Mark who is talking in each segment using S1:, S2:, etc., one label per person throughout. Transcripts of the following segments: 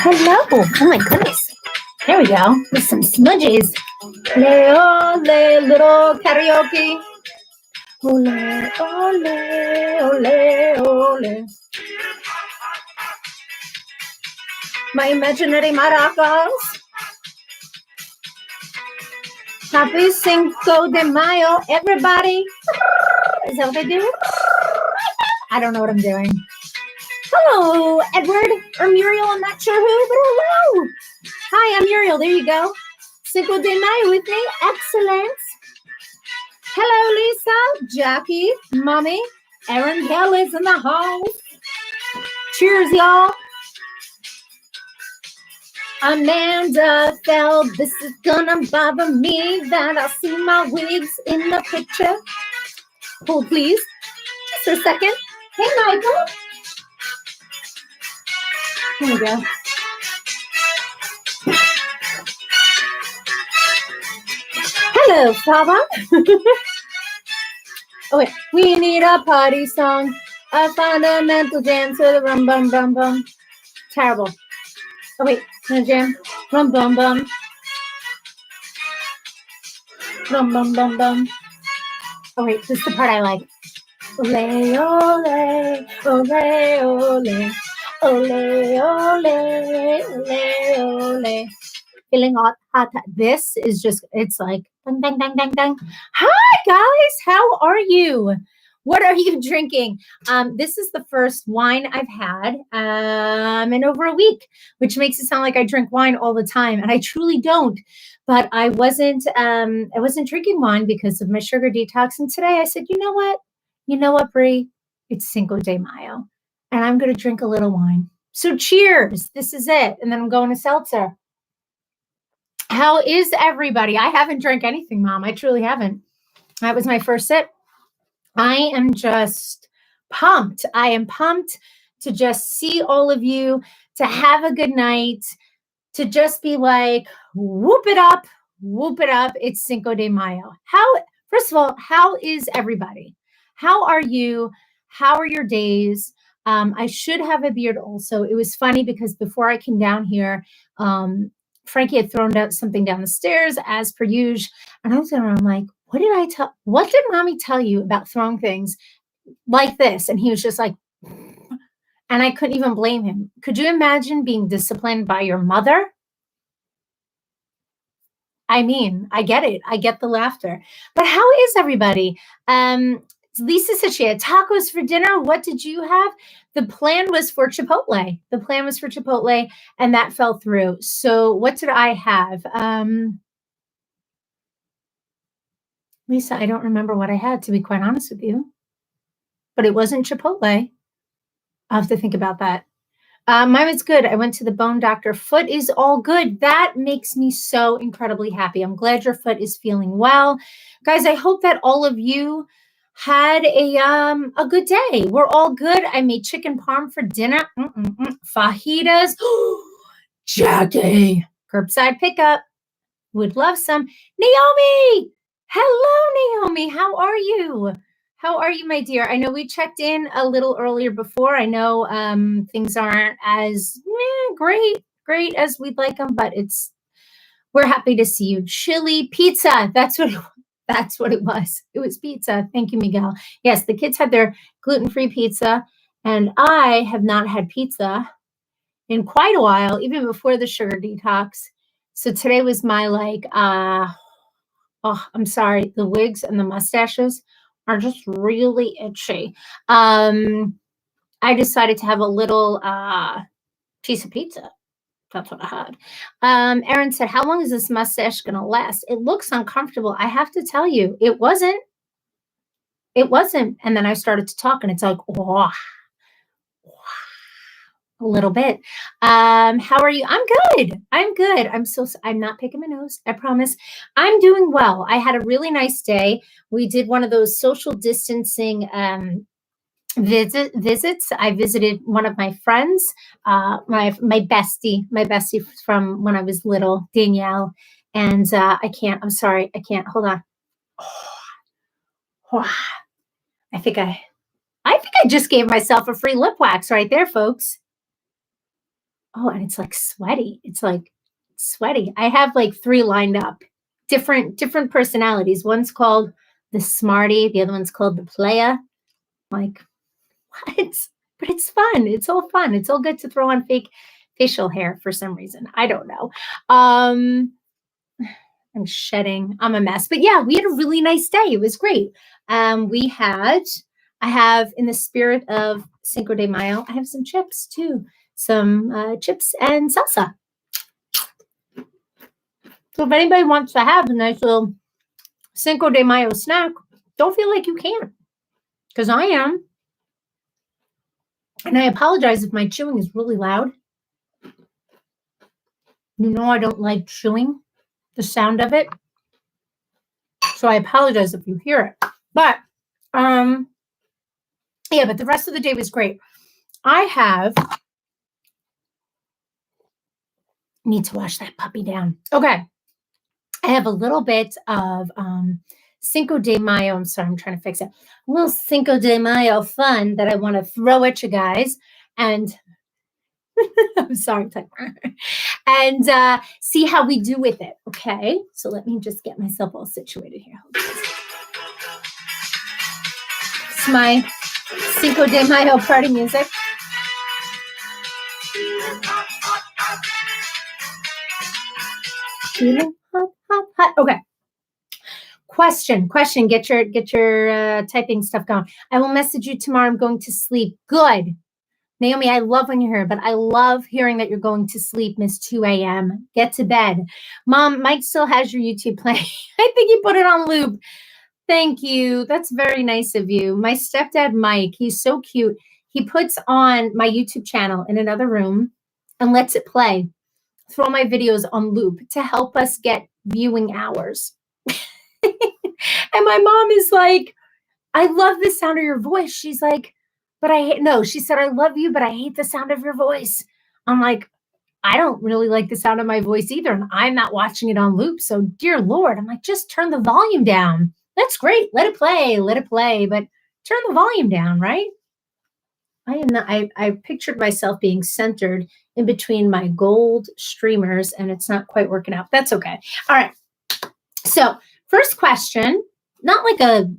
S1: Hello. Oh my goodness. There we go. With some smudges. Ole, ole, little karaoke. Ole, ole, ole, ole. My imaginary maracas. Happy Cinco de Mayo, everybody. Is that what they do? I don't know what I'm doing. Hello, Edward or Muriel. I'm not sure who, but hello. Hi, I'm Muriel. There you go. Cinco de Mayo with me. Excellent. Hello, Lisa, Jackie, Mommy. Erin Hill is in the house. Cheers, y'all. Amanda felt this is gonna bother me that I see my wigs in the picture. Hold, please. Just a second. Hey, Michael. Here we go. Hello, Father. Oh, wait. We need a party song. A fundamental dance with a rum bum bum bum. Terrible. Oh, wait. No jam. Rum bum bum. Rum bum bum bum. Oh, wait. This is the part I like. Ole, ole, ole, ole. Ole, ole, ole, ole. Feeling hot. This is just, it's like, dang, dang, dang, dang, dang. Hi, guys. How are you? What are you drinking? This is the first wine I've had in over a week, which makes it sound like I drink wine all the time, and I truly don't. But I wasn't drinking wine because of my sugar detox. And today I said, you know what? You know what, Brie? It's Cinco de Mayo, and I'm going to drink a little wine. So cheers. This is it. And then I'm going to seltzer. How is everybody? I haven't drank anything, Mom. I truly haven't. That was my first sip. I am just pumped. I am pumped to just see all of you, to have a good night, to just be like, whoop it up, whoop it up. It's Cinco de Mayo. First of all, how is everybody? How are you? How are your days? I should have a beard also. It was funny because before I came down here, Frankie had thrown out something down the stairs as per usual. And I was going around like, what did mommy tell you about throwing things like this? And he was just like, and I couldn't even blame him. Could you imagine being disciplined by your mother? I mean, I get it. I get the laughter. But how is everybody? Lisa said she had tacos for dinner. What did you have? The plan was for Chipotle. And that fell through. So what did I have? Lisa, I don't remember what I had, to be quite honest with you. But it wasn't Chipotle. I'll have to think about that. Mine was good. I went to the bone doctor. Foot is all good. That makes me so incredibly happy. I'm glad your foot is feeling well. Guys, I hope that all of you had a good day. We're all good. I made chicken parm for dinner. Fajitas. Jackie. Curbside pickup. Would love some. Naomi. Hello, Naomi. How are you? How are you, my dear? I know we checked in a little earlier before. I know things aren't as great as we'd like them, but we're happy to see you. Chili pizza. That's what it was. It was pizza. Thank you, Miguel. Yes, the kids had their gluten-free pizza, and I have not had pizza in quite a while, even before the sugar detox. So today was my I'm sorry, the wigs and the mustaches are just really itchy. I decided to have a little piece of pizza. That's what I had. Erin said, how long is this mustache going to last? It looks uncomfortable. I have to tell you, it wasn't. And then I started to talk and it's like, a little bit. How are you? I'm good. I'm not picking my nose. I promise. I'm doing well. I had a really nice day. We did one of those social distancing visits. I visited one of my friends, my bestie from when I was little, Danielle. And I'm sorry, I can't. Hold on. I think I just gave myself a free lip wax right there, folks. Oh, and it's like sweaty. It's like sweaty. I have like 3 lined up. Different personalities. One's called the smarty, the other one's called the playa. Like, what? But it's fun. It's all fun. It's all good to throw on fake facial hair for some reason. I don't know. Um, I'm shedding. I'm a mess. But yeah, we had a really nice day. It was great. I have, in the spirit of Cinco de Mayo, I have some chips too. Some chips and salsa. So if anybody wants to have a nice little Cinco de Mayo snack, don't feel like you can't, because I am. And I apologize if my chewing is really loud. You know I don't like chewing, the sound of it. So I apologize if you hear it. But yeah, but the rest of the day was great. I need to wash that puppy down. Okay. I have a little bit of Cinco de Mayo. I'm sorry, I'm trying to fix it. A little Cinco de Mayo fun that I want to throw at you guys. And I'm sorry, and see how we do with it. Okay. So let me just get myself all situated here. It's my Cinco de Mayo party music. Hot. Okay. Question. Get your typing stuff going. I will message you tomorrow. I'm going to sleep. Good. Naomi, I love when you're here, but I love hearing that you're going to sleep, Miss 2 a.m. Get to bed. Mom, Mike still has your YouTube playing. I think he put it on loop. Thank you. That's very nice of you. My stepdad, Mike, he's so cute. He puts on my YouTube channel in another room and lets it play through all my videos on loop to help us get viewing hours. And my mom is like, I love the sound of your voice. She's like, but she said, I love you, but I hate the sound of your voice. I'm like, I don't really like the sound of my voice either. And I'm not watching it on loop. So dear Lord, I'm like, just turn the volume down. That's great. Let it play, but turn the volume down, right? I am not, I pictured myself being centered in between my gold streamers, and it's not quite working out. That's okay. All right. So first question, not like a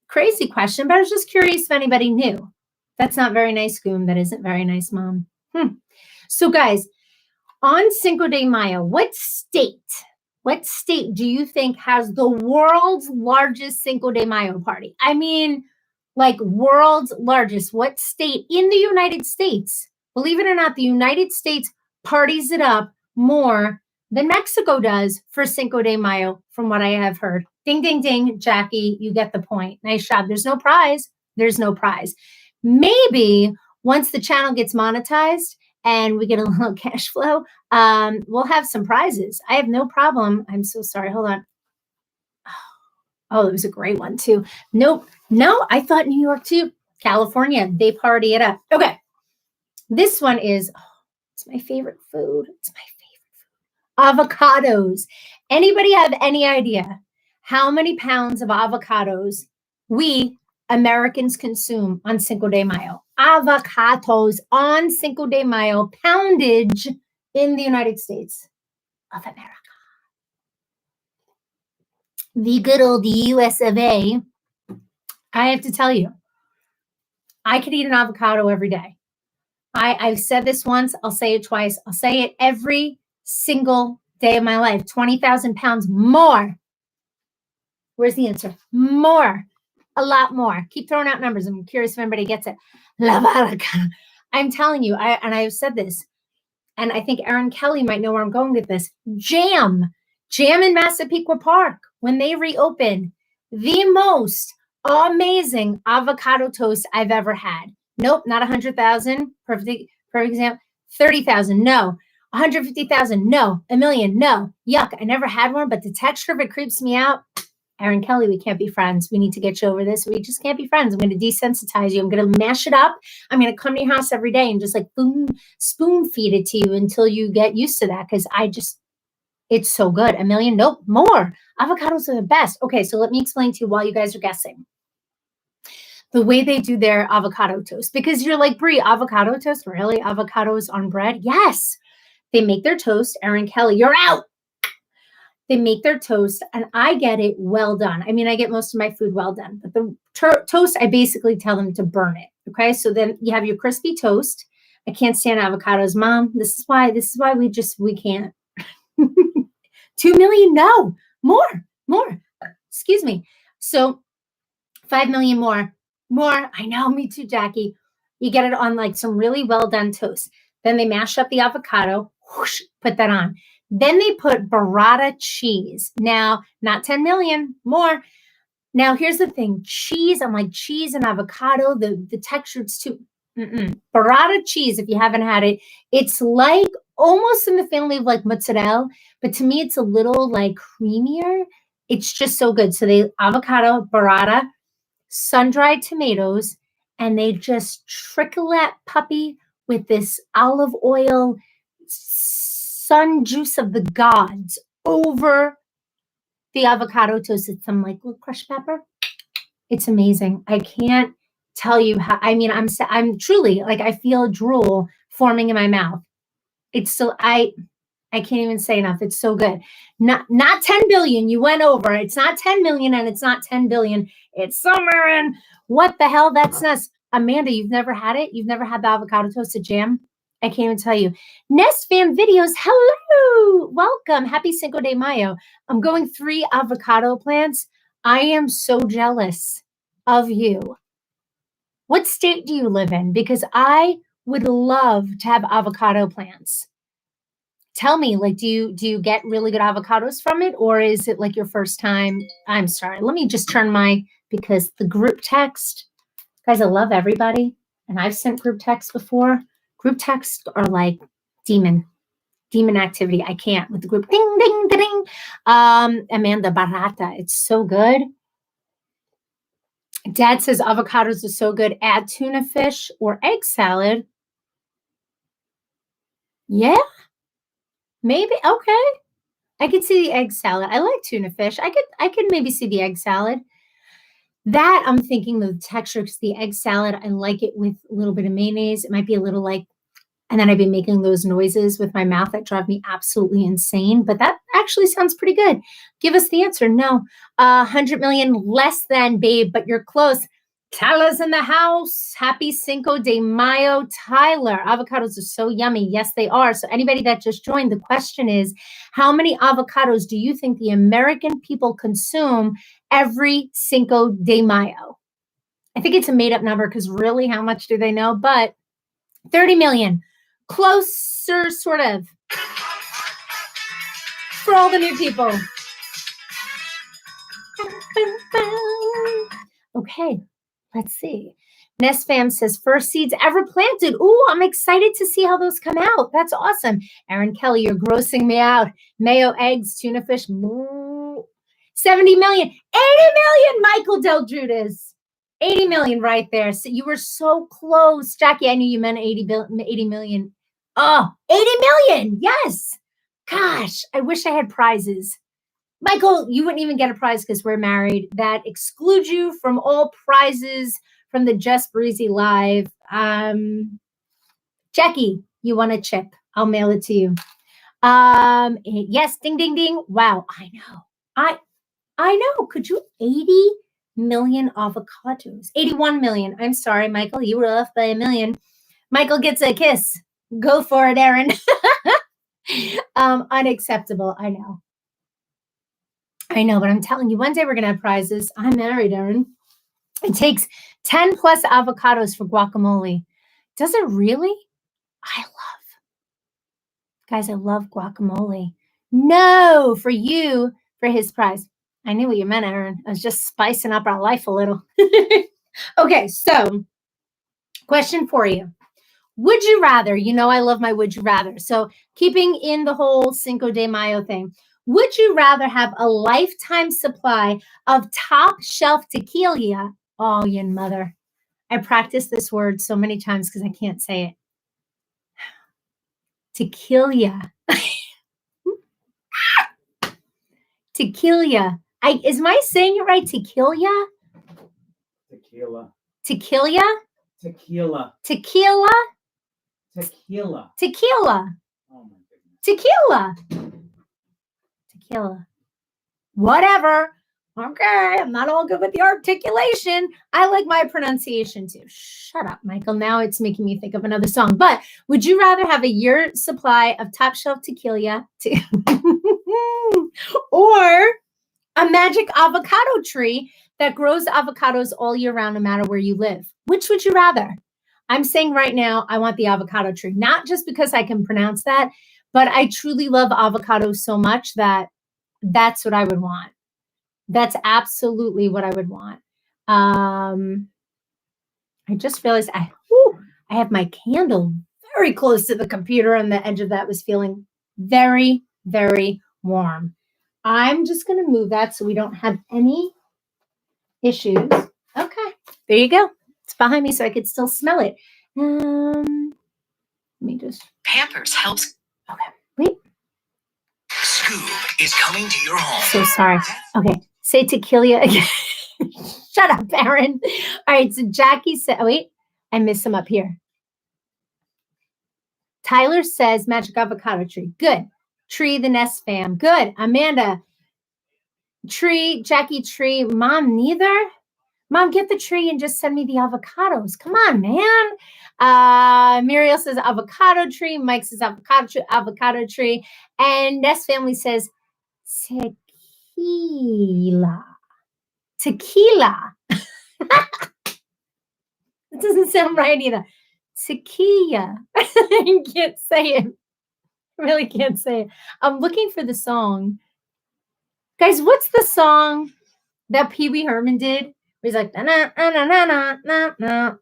S1: crazy question, but I was just curious if anybody knew. That's not very nice, Goom. That isn't very nice, Mom. So guys, on Cinco de Mayo, what state do you think has the world's largest Cinco de Mayo party? I mean, like world's largest. What state in the United States? Believe it or not, the United States parties it up more than Mexico does for Cinco de Mayo, from what I have heard. Ding, ding, ding, Jackie, you get the point. Nice job. There's no prize. Maybe once the channel gets monetized and we get a little cash flow, we'll have some prizes. I have no problem. I'm so sorry. Hold on. Oh, it was a great one too. Nope. No, I thought New York too. California, they party it up. Okay. This one is, it's my favorite food. Avocados. Anybody have any idea how many pounds of avocados we Americans consume on Cinco de Mayo? Avocados on Cinco de Mayo, poundage in the United States of America. The good old US of A. I have to tell you, I could eat an avocado every day. I've said this once. I'll say it twice. I'll say it every single day of my life. 20,000 pounds more. Where's the answer? More. A lot more. Keep throwing out numbers. I'm curious if anybody gets it. I'm telling you, I've said this, and I think Aaron Kelly might know where I'm going with this. Jam in Massapequa Park, when they reopen, the most amazing avocado toast I've ever had. Nope, not 100,000. Perfect example. 30,000. No. 150,000. No. A million. No. Yuck. I never had one, but the texture of it creeps me out. Aaron Kelly, we can't be friends. We need to get you over this. We just can't be friends. I'm going to desensitize you. I'm going to mash it up. I'm going to come to your house every day and just like spoon feed it to you until you get used to that. Because it's so good. A million? Nope. More. Avocados are the best. Okay, so let me explain to you while you guys are guessing. the way they do their avocado toast. Because you're like, Brie, avocado toast? Really? Avocados on bread? Yes. They make their toast. Erin Kelly, you're out. They make their toast, and I get it well done. I mean, I get most of my food well done, but the toast, I basically tell them to burn it. Okay, so then you have your crispy toast. I can't stand avocados, Mom. This is why we can't. 2 million, no, more. Excuse me. So 5 million more. I know, me too, Jackie. You get it on like some really well done toast. Then they mash up the avocado, whoosh, put that on. Then they put burrata cheese. Now, not 10 million, more. Now, here's the thing. Cheese, I'm like, cheese and avocado, the texture, it's too, burrata cheese, if you haven't had it, it's like almost in the family of like mozzarella, but to me, it's a little like creamier. It's just so good. So they avocado, burrata, sun-dried tomatoes, and they just trickle that puppy with this olive oil, sun juice of the gods over the avocado toast. It's some like little crushed pepper. It's amazing. I can't tell you how. I mean, I'm truly like I feel drool forming in my mouth. It's so I can't even say enough. It's so good. Not 10 billion. You went over. It's not 10 million and it's not 10 billion. It's somewhere in what the hell? That's nuts. Amanda, you've never had it? You've never had the avocado toasted jam? I can't even tell you. Nest Fan Videos, hello. Welcome. Happy Cinco de Mayo. I'm going 3 avocado plants. I am so jealous of you. What state do you live in? Because I would love to have avocado plants. Tell me, like, do you get really good avocados from it, or is it like your first time? I'm sorry. Let me just turn because the group text, guys, I love everybody, and I've sent group texts before. Group texts are like demon activity. I can't with the group. Ding, ding, ding. Amanda Barata, it's so good. Dad says avocados are so good. Add tuna fish or egg salad. Yeah. Maybe. Okay. I could see the egg salad. I like tuna fish. I could maybe see the egg salad. That I'm thinking the texture, because the egg salad, I like it with a little bit of mayonnaise. It might be a little like, and then I've been making those noises with my mouth that drive me absolutely insane. But that actually sounds pretty good. Give us the answer. No. 100 million less than, babe, but you're close. Tyler's in the house. Happy Cinco de Mayo, Tyler. Avocados are so yummy. Yes, they are. So anybody that just joined, the question is, how many avocados do you think the American people consume every Cinco de Mayo? I think it's a made-up number because really, how much do they know? But 30 million. Closer, sort of. For all the new people. Okay. Let's see. Nest Fam says, first seeds ever planted. Ooh, I'm excited to see how those come out. That's awesome. Erin Kelly, you're grossing me out. Mayo, eggs, tuna fish. 70 million. 80 million, Michael Del Judas. 80 million right there. So you were so close. Jackie, I knew you meant 80 million. Oh, 80 million. Yes. Gosh, I wish I had prizes. Michael, you wouldn't even get a prize because we're married. That excludes you from all prizes from the Just Breizy Live. Jackie, you want a chip? I'll mail it to you. Yes, ding, ding, ding. Wow, I know. I know. Could you 80 million avocados? 81 million. I'm sorry, Michael. You were off by a million. Michael gets a kiss. Go for it, Erin. Unacceptable. I know, but I'm telling you, one day we're going to have prizes. I'm married, Erin. It takes 10 plus avocados for guacamole. Does it really? Guys, I love guacamole. No, for you, for his prize. I knew what you meant, Erin. I was just spicing up our life a little. Okay, so question for you. Would you rather, I love my would you rather. So keeping in the whole Cinco de Mayo thing, would you rather have a lifetime supply of top shelf tequila? Oh, your mother. I practiced this word so many times because I can't say it. Tequila. Tequila. Is my saying it right? Tequila? Tequila?
S2: Tequila.
S1: Tequila?
S2: Tequila.
S1: Tequila.
S2: Oh my goodness.
S1: Tequila. Tequila. Whatever. Okay, I'm not all good with the articulation. I like my pronunciation too. Shut up, Michael. Now it's making me think of another song. But would you rather have a year supply of top shelf tequila or a magic avocado tree that grows avocados all year round, no matter where you live? Which would you rather? I'm saying right now, I want the avocado tree, not just because I can pronounce that, but I truly love avocados so much that that's what I would want. That's absolutely what I would want. I just realized I have my candle very close to the computer, and the edge of that was feeling very, very warm. I'm just going to move that so we don't have any issues. Okay, there you go. It's behind me so I could still smell it. Let me just.
S3: Pampers helps.
S1: Okay, wait.
S3: Scoop is coming to your home.
S1: So sorry. Okay, say tequila again. Shut up, Aaron. All right, so Jackie said, oh, wait, I missed some up here. Tyler says magic avocado tree. Good. Tree, the Nest fam. Good. Amanda. Tree, Jackie tree. Mom, neither? Mom, get the tree and just send me the avocados. Come on, man. Muriel says avocado tree. Mike says avocado tree. And Nest family says tequila. Tequila. It doesn't sound right either. Tequila. I can't say it. I really can't say it. I'm looking for the song. Guys, what's the song that Pee Wee Herman did? Where he's like, na na na na na na na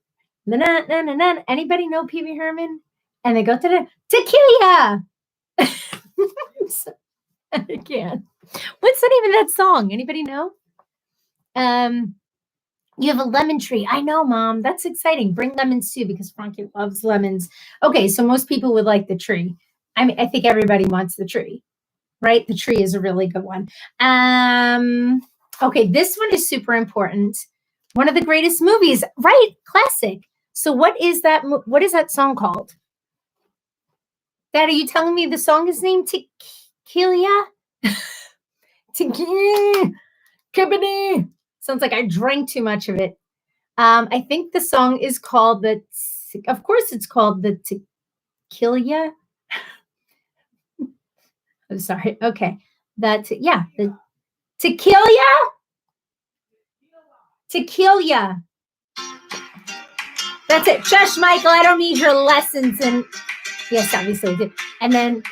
S1: na na na na. Anybody know Pee Wee Herman? And they go to the tequila. I can't. What's not even that song? Anybody know? You have a lemon tree. I know, Mom. That's exciting. Bring lemons too, because Frankie loves lemons. Okay, so most people would like the tree. I mean, I think everybody wants the tree, right? The tree is a really good one. Okay, this one is super important. One of the greatest movies, right? Classic. So what is that? What is that song called? Dad, are you telling me the song is named Tequila? Tequila. Kibini. Sounds like I drank too much of it. I think the song is called of course it's called the Tequila. I'm sorry. Okay. The Tequila. Tequila. That's it. Shush, Michael. I don't need your lessons. And yes, obviously I did. And then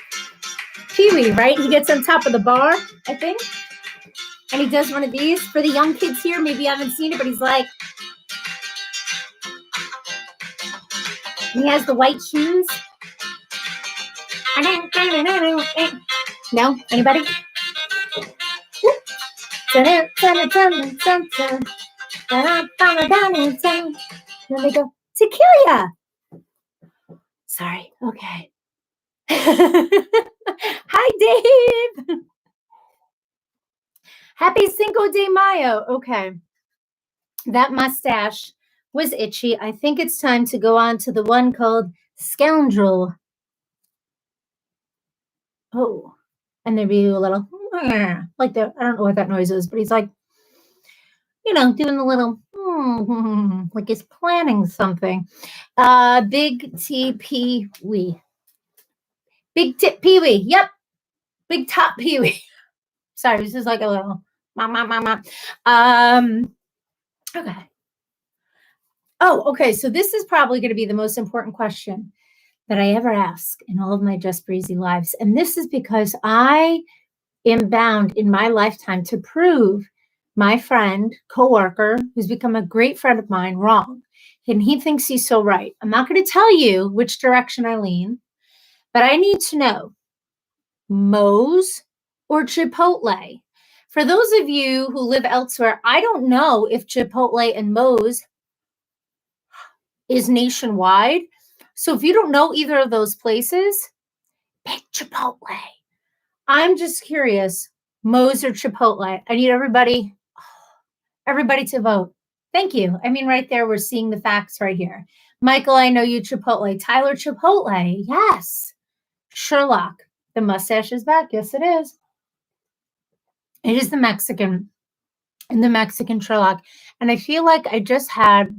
S1: Pee Wee, right? He gets on top of the bar, I think. And he does one of these for the young kids here. Maybe you haven't seen it, but he's like, he has the white shoes. No? Anybody? Then they go, tequila. Sorry. Okay. Hi, Dave. Happy Cinco de Mayo. Okay. That mustache was itchy. I think it's time to go on to the one called Scoundrel. Oh. And there'd be a little, like that. I don't know what that noise is, but he's like, doing a little, like he's planning something. Big T Pee Wee. Big tip Pee Wee. Yep. Big top Pee Wee. Sorry, this is like a little okay. Oh, okay. So this is probably going to be the most important question that I ever ask in all of my Just Breezy lives. And this is because I am bound in my lifetime to prove my friend, coworker, who's become a great friend of mine, wrong. And he thinks he's so right. I'm not going to tell you which direction I lean, but I need to know Moe's or Chipotle. For those of you who live elsewhere, I don't know if Chipotle and Moe's is nationwide. So if you don't know either of those places, pick Chipotle. I'm just curious, Moe's or Chipotle. I need everybody to vote. Thank you. I mean, right there, we're seeing the facts right here. Michael, I know you Chipotle. Tyler, Chipotle. Yes. Sherlock, the mustache is back. Yes, it is. It is the Mexican Sherlock. And I feel like I just had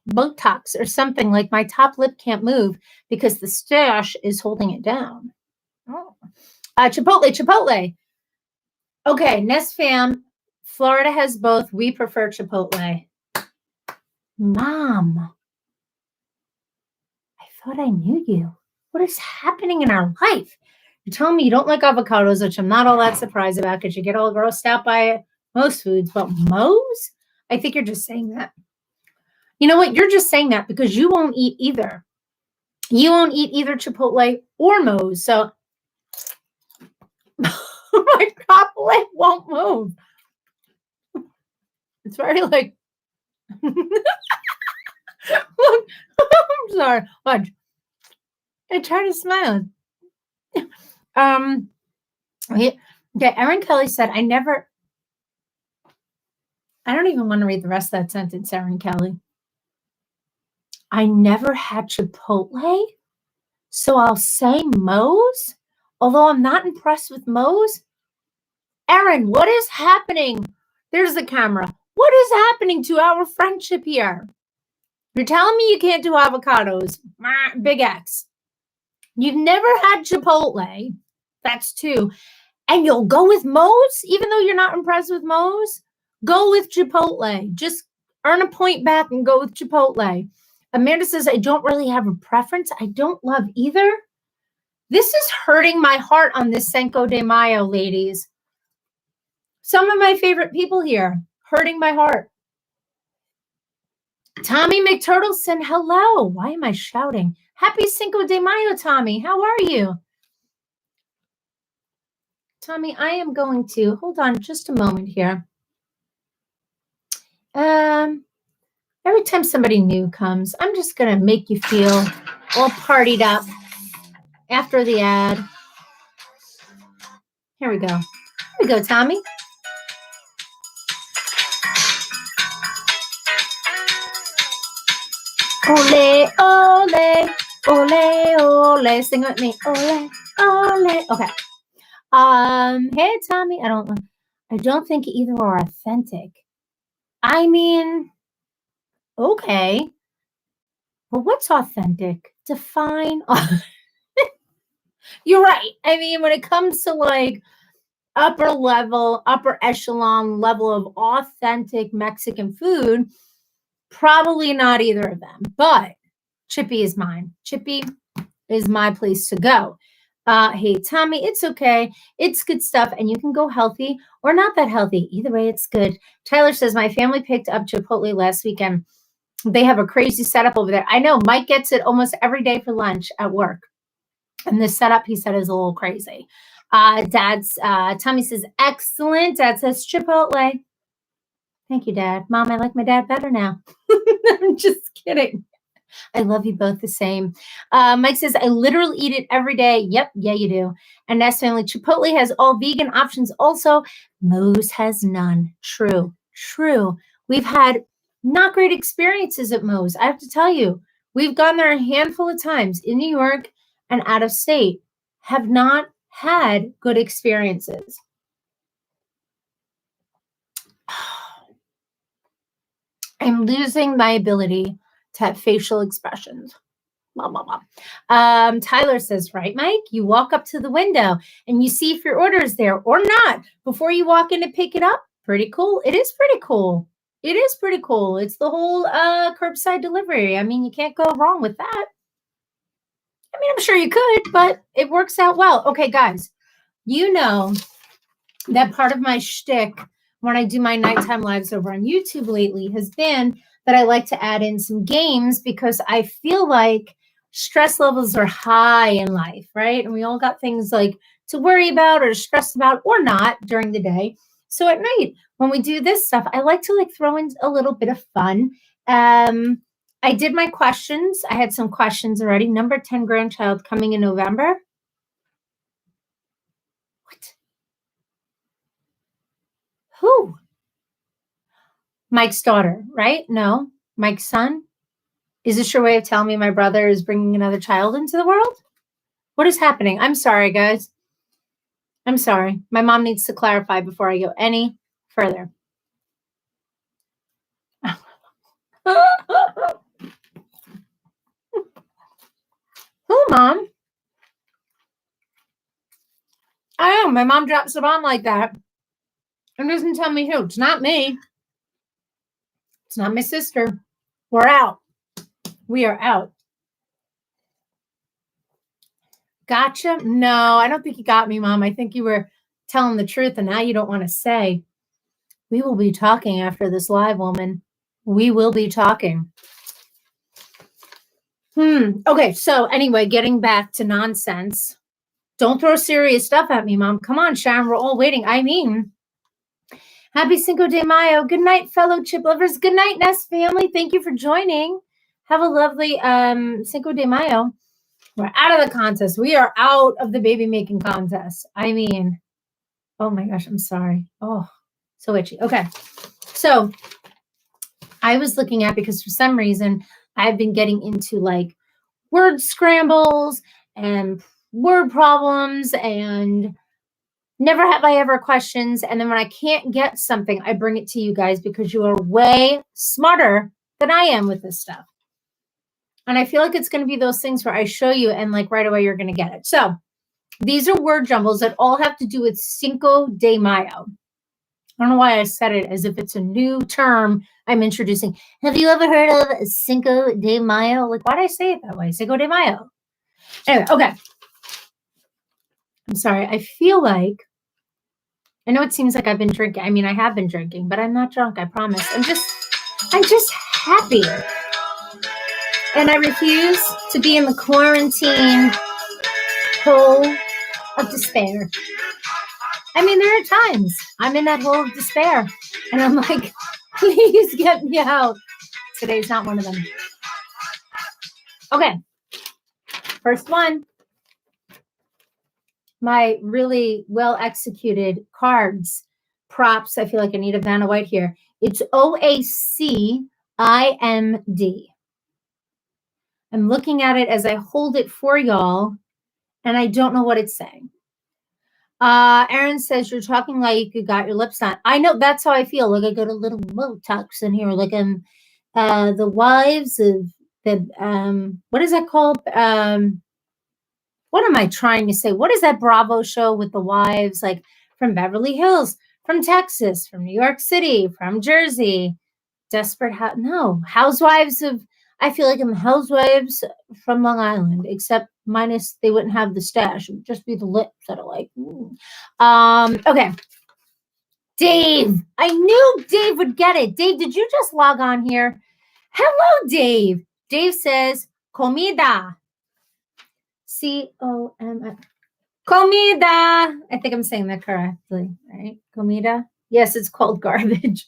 S1: Botox or something, like my top lip can't move because the stash is holding it down. Oh. Chipotle. Okay, Nest fam, Florida has both. We prefer Chipotle. Mom, I thought I knew you. What is happening in our life? You're telling me you don't like avocados, which I'm not all that surprised about because you get all grossed out by most foods, but Moe's? I think you're just saying that. You know what? You're just saying that because you won't eat either. You won't eat either Chipotle or Moe's. So my top lip won't move. It's very like, look, I'm sorry. Watch. I try to smile. Okay, Erin Kelly said, I don't even want to read the rest of that sentence, Erin Kelly. I never had Chipotle, so I'll say Moe's, although I'm not impressed with Moe's. Erin, what is happening? There's the camera. What is happening to our friendship here? You're telling me you can't do avocados. Big X. You've never had Chipotle. That's 2. And you'll go with Moe's, even though you're not impressed with Moe's? Go with Chipotle. Just earn a point back and go with Chipotle. Amanda says, I don't really have a preference. I don't love either. This is hurting my heart on this Cinco de Mayo, ladies. Some of my favorite people here, hurting my heart. Tommy McTurtleson, hello. Why am I shouting? Happy Cinco de Mayo, Tommy. How are you? Tommy, I am going to, hold on just a moment here. Every time somebody new comes, I'm just going to make you feel all partied up after the ad. Here we go. Here we go, Tommy. Ole, ole, ole, ole. Sing with me. Ole, ole. Okay. Hey, Tommy. I don't think either are authentic. I mean, okay. But what's authentic? Define. You're right. I mean, when it comes to like upper echelon level of authentic Mexican food, probably not either of them. But Chippy is mine. Chippy is my place to go. Hey, Tommy, it's okay. It's good stuff. And you can go healthy or not that healthy. Either way, it's good. Tyler says, my family picked up Chipotle last weekend. They have a crazy setup over there. I know Mike gets it almost every day for lunch at work. And the setup, he said, is a little crazy. Tommy says, excellent. Dad says, Chipotle. Thank you, Dad. Mom, I like my dad better now. I'm just kidding. I love you both the same. Mike says, I literally eat it every day. Yep. Yeah, you do. And Nest family, Chipotle has all vegan options. Also, Moe's has none. True. We've had not great experiences at Moe's. I have to tell you, we've gone there a handful of times in New York and out of state, have not had good experiences. I'm losing my ability to have facial expressions. Blah, blah, blah. Tyler says, right, Mike? You walk up to the window and you see if your order is there or not before you walk in to pick it up. Pretty cool. It is pretty cool. It's the whole curbside delivery. I mean, you can't go wrong with that. I mean, I'm sure you could, but it works out well. Okay, guys, you know that part of my shtick when I do my nighttime lives over on YouTube lately has been that I like to add in some games because I feel like stress levels are high in life, right? And we all got things like to worry about or stress about or not during the day. So at night, when we do this stuff, I like to like throw in a little bit of fun. I did my questions. I had some questions already. Number 10 grandchild coming in November. What? Who? Mike's daughter, right? No, Mike's son. Is this your way of telling me my brother is bringing another child into the world? What is happening? I'm sorry, guys. I'm sorry. My mom needs to clarify before I go any further. Who, Mom? I know. My mom drops the bomb like that and doesn't tell me who. It's not me. It's not my sister. We're out. We are out. Gotcha? No, I don't think you got me, Mom. I think you were telling the truth and now you don't want to say. We will be talking after this live, woman. We will be talking. Okay, so anyway, getting back to nonsense. Don't throw serious stuff at me, Mom. Come on, Sharon, we're all waiting. I mean, happy Cinco de Mayo. Good night, fellow chip lovers. Good night, Nest family. Thank you for joining. Have a lovely Cinco de Mayo. We're out of the contest. We are out of the baby making contest. I mean, oh my gosh, I'm sorry. Oh, so itchy. Okay, so I was looking at, because for some reason I've been getting into like word scrambles and word problems and never have I ever questions. And then when I can't get something, I bring it to you guys because you are way smarter than I am with this stuff. And I feel like it's going to be those things where I show you and like right away you're going to get it. So these are word jumbles that all have to do with Cinco de Mayo. I don't know why I said it as if it's a new term I'm introducing. Have you ever heard of Cinco de Mayo? Like, why did I say it that way? Cinco de Mayo. Anyway, okay. I'm sorry. I feel like, I know it seems like I've been drinking. I mean, I have been drinking, but I'm not drunk, I promise. I'm just happy. And I refuse to be in the quarantine hole of despair. I mean, there are times I'm in that hole of despair and I'm like, please get me out. Today's not one of them. Okay. First one. My really well executed cards, props. I feel like I need a Vanna White here. It's OACIMD. I'm looking at it as I hold it for y'all, and I don't know what it's saying. Aaron says, you're talking like you got your lips on. I know, that's how I feel. Like I got a little Botox in here. Like I'm the wives of the, what is that called? What am I trying to say? What is that Bravo show with the wives, like from Beverly Hills, from Texas, from New York City, from Jersey? Desperate Housewives of, I feel like I'm Housewives from Long Island, except minus they wouldn't have the stash. It would just be the lips that are like, okay. Dave, I knew Dave would get it. Dave, did you just log on here? Hello, Dave. Dave says, comida. C-O-M-I. Comida. I think I'm saying that correctly, right? Comida. Yes, it's called garbage.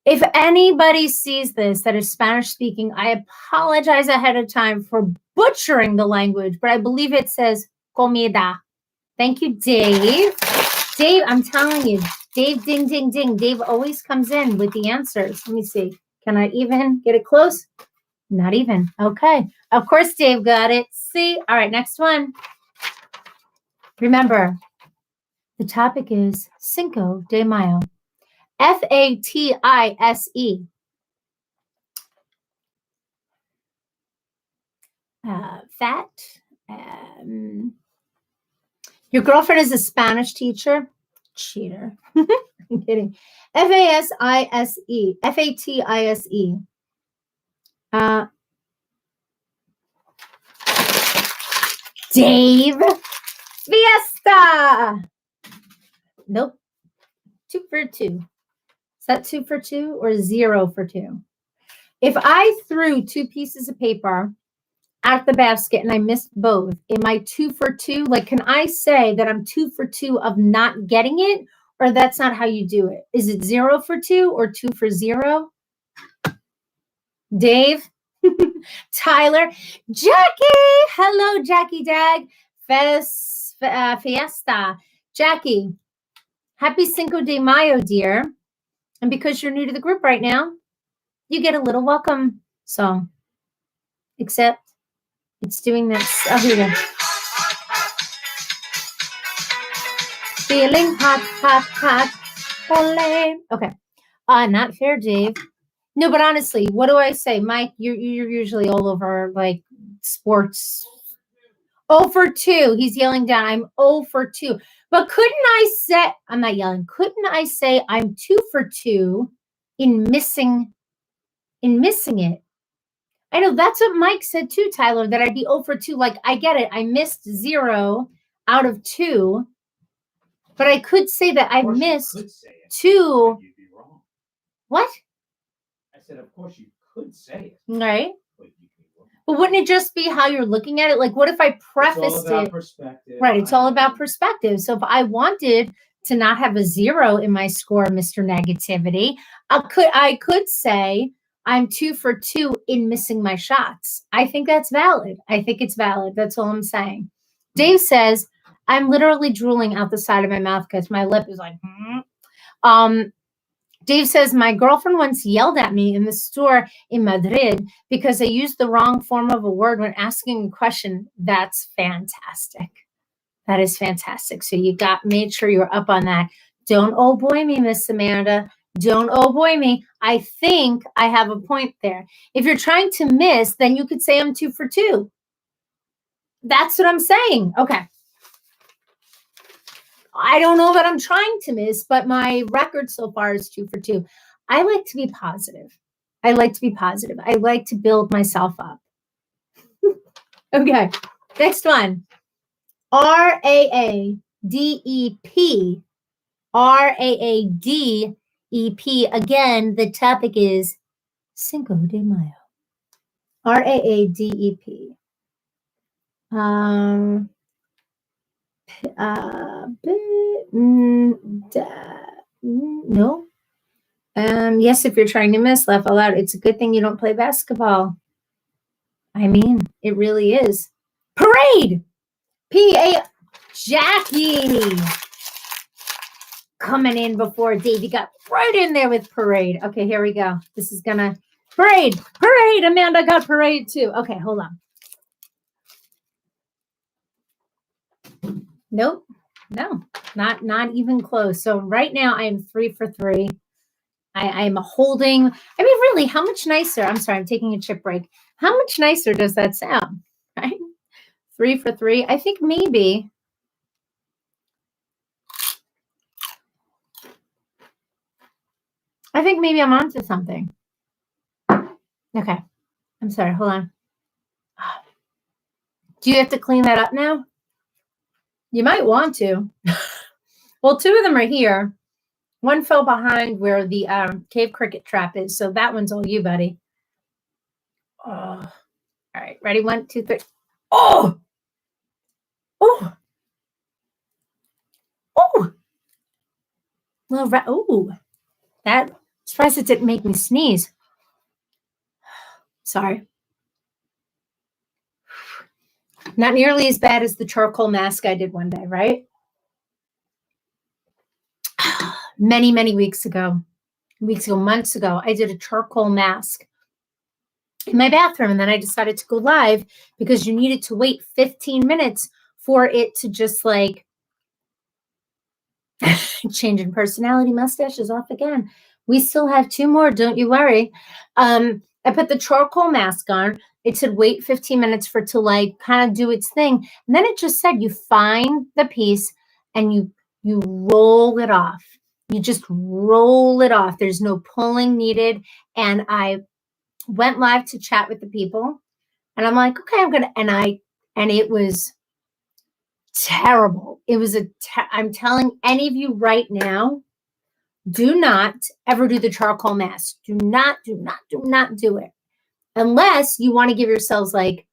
S1: If anybody sees this that is Spanish speaking, I apologize ahead of time for butchering the language, but I believe it says comida. Thank you, Dave. Dave, I'm telling you, Dave, ding, ding, ding. Dave always comes in with the answers. Let me see. Can I even get it close? Not even. Okay. Of course, Dave got it. See? All right, next one. Remember, the topic is Cinco de Mayo. Fatise. Fat. Your girlfriend is a Spanish teacher. Cheater. I'm kidding. Fasise. Fatise. Dave. Fiesta. Nope. 2 for 2. Is that 2 for 2 or 0 for 2? If I threw 2 pieces of paper at the basket and I missed both, am I 2 for 2? Like, can I say that I'm 2 for 2 of not getting it, or that's not how you do it? Is it 0 for 2 or 2 for 0? Dave, Tyler, Jackie. Hello, Jackie Dag. Fiesta. Jackie, happy Cinco de Mayo, dear. And because you're new to the group right now, you get a little welcome song. Except it's doing this. Oh, here we go. Feeling hot, hot, hot. Ole. Okay. Not fair, Dave. No, but honestly, what do I say? Mike, you're usually all over like sports. 0 for 2. He's yelling down. I'm 0 for 2. But couldn't I say, I'm not yelling. Couldn't I say I'm 2 for 2 in missing it? I know that's what Mike said too, Tyler, that I'd be 0 for 2. Like, I get it. I missed 0 out of 2. But I could say that I missed 2.
S2: You'd be wrong.
S1: What?
S2: I said, of course you could say it.
S1: Right.
S2: But you'd be wrong.
S1: But wouldn't it just be how you're looking at it? Like, what if I prefaced
S2: It's all about
S1: it?
S2: perspective.
S1: Right. It's all about perspective. So if I wanted to not have a 0 in my score, Mr. Negativity, I could say I'm 2 for 2 in missing my shots. I think that's valid. I think it's valid. That's all I'm saying. Dave says, I'm literally drooling out the side of my mouth because my lip is like, Dave says, my girlfriend once yelled at me in the store in Madrid because I used the wrong form of a word when asking a question. That's fantastic. That is fantastic. So you made sure you were up on that. Don't oh boy me, Miss Amanda. Don't oh boy me. I think I have a point there. If you're trying to miss, then you could say I'm 2 for 2. That's what I'm saying. Okay. I don't know that I'm trying to miss, but my record so far is 2 for 2. I like to be positive. I like to build myself up. Okay. Next one. RAADEP. RAADEP. Again, the topic is Cinco de Mayo. RAADEP. No. Yes, if you're trying to miss, laugh out loud. It's a good thing you don't play basketball. I mean, it really is. Parade. P-A. Jackie. Coming in before Davey got right in there with parade. Okay, here we go. This is gonna parade. Amanda got parade too. Okay, hold on. Nope. No, not even close. So right now I am 3 for 3. I am holding. I mean, really, how much nicer? I'm sorry, I'm taking a chip break. How much nicer does that sound? Right? 3 for 3. I think maybe. I'm onto something. Okay. I'm sorry. Hold on. Do you have to clean that up now? You might want to. Well, 2 of them are here. One fell behind where the cave cricket trap is. So that one's all you, buddy. Oh. All right. Ready? 1, 2, 3. Oh! Oh! Oh! Oh! That surprised it didn't make me sneeze. Sorry. Not nearly as bad as the charcoal mask I did one day, right? Many, many months ago, I did a charcoal mask in my bathroom. And then I decided to go live because you needed to wait 15 minutes for it to just like change in personality. Mustache is off again. We still have 2 more. Don't you worry. I put the charcoal mask on. It said wait 15 minutes for it to like kind of do its thing. And then it just said you find the piece and you roll it off. You just roll it off. There's no pulling needed. And I went live to chat with the people. And I'm like, okay, and it was terrible. It was I'm telling any of you right now, do not ever do the charcoal mask. Do not do it. Unless you want to give yourselves like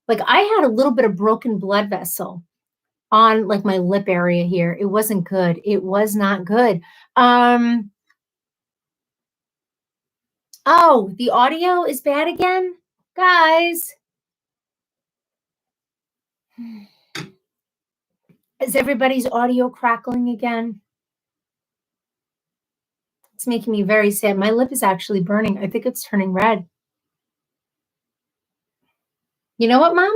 S1: I had a little bit of broken blood vessel on like my lip area here. It wasn't good. It was not good. Oh, the audio is bad again, guys. Is everybody's audio crackling again? It's making me very sad. My lip is actually burning. I think it's turning red. You know what, Mom?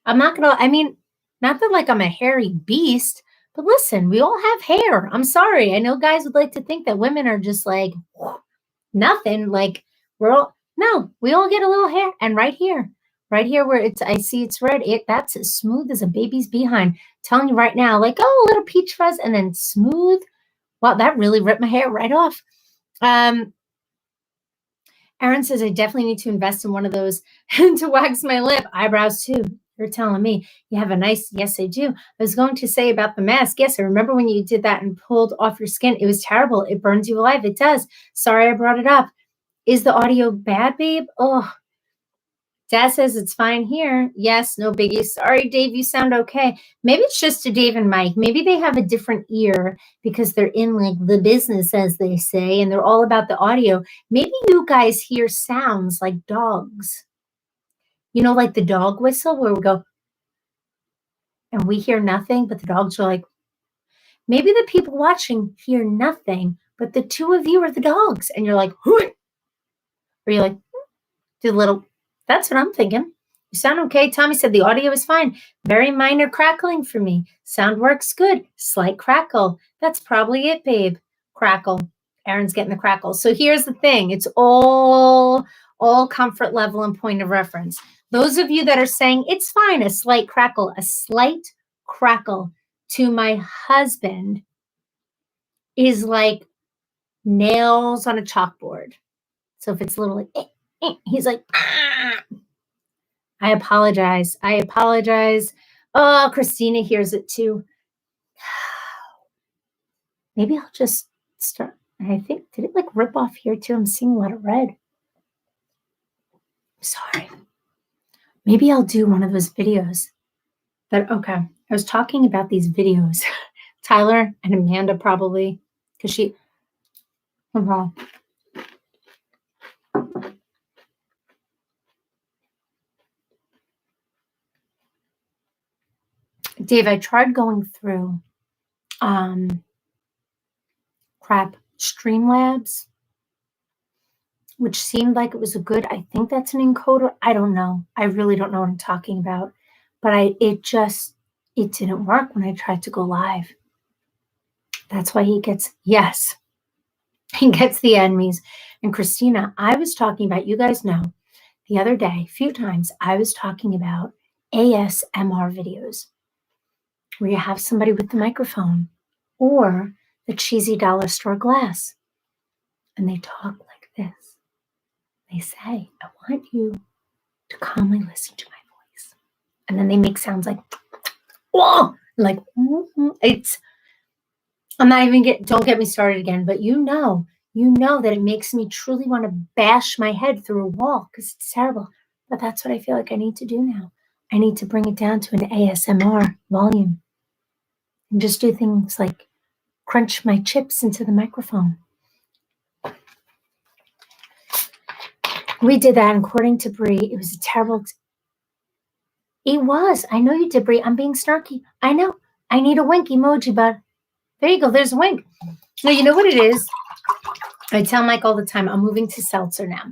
S1: I'm not going to, I mean, not that like I'm a hairy beast, but listen, we all have hair. I'm sorry. I know guys would like to think that women are just like nothing. Like we're all, no, we all get a little hair. And right here where it's, I see it's red. That's as smooth as a baby's behind. Telling you right now, like, oh, a little peach fuzz and then smooth. Wow, that really ripped my hair right off. Aaron says, I definitely need to invest in one of those to wax my lip. Eyebrows too. You're telling me you have a nice, yes, I do. I was going to say about the mask. Yes, I remember when you did that and pulled off your skin. It was terrible. It burns you alive. It does. Sorry I brought it up. Is the audio bad, babe? Oh, Dad says it's fine here. Yes, no biggie. Sorry, Dave, you sound okay. Maybe it's just to Dave and Mike. Maybe they have a different ear because they're in like the business, as they say, and they're all about the audio. Maybe you guys hear sounds like dogs. You know, like the dog whistle where we go, and we hear nothing, but the dogs are like, maybe the people watching hear nothing, but the two of you are the dogs. And you're like, Hooey! Or you're like, do the little, that's what I'm thinking. You sound okay. Tommy said the audio is fine. Very minor crackling for me. Sound works good. Slight crackle. That's probably it, babe. Crackle. Aaron's getting the crackle. So here's the thing. It's all comfort level and point of reference. Those of you that are saying it's fine, a slight crackle to my husband is like nails on a chalkboard. So if it's a little like, he's like, ah. I apologize. Oh, Christina hears it too. Maybe I'll just start. I think, did it like rip off here too? I'm seeing a lot of red. Sorry. Maybe I'll do one of those videos okay. I was talking about these videos. Tyler and Amanda probably, because she, Dave, I tried going through Streamlabs, which seemed like it was a good, I think that's an encoder. I don't know. I really don't know what I'm talking about. But it didn't work when I tried to go live. That's why he gets the enemies. And Christina, I was talking about, you guys know, the other day, a few times, I was talking about ASMR videos where you have somebody with the microphone or the cheesy dollar store glass. And they talk like this. They say, I want you to calmly listen to my voice. And then they make sounds like, whoa, like, it's, I'm not even don't get me started again, but you know that it makes me truly want to bash my head through a wall because it's terrible. But that's what I feel like I need to do now. I need to bring it down to an ASMR volume and just do things like crunch my chips into the microphone. We did that, and according to Bree, it was a terrible. It was. I know you did, Bree. I'm being snarky. I know. I need a wink emoji, but there you go. There's a wink. Now, you know what it is? I tell Mike all the time, I'm moving to seltzer now.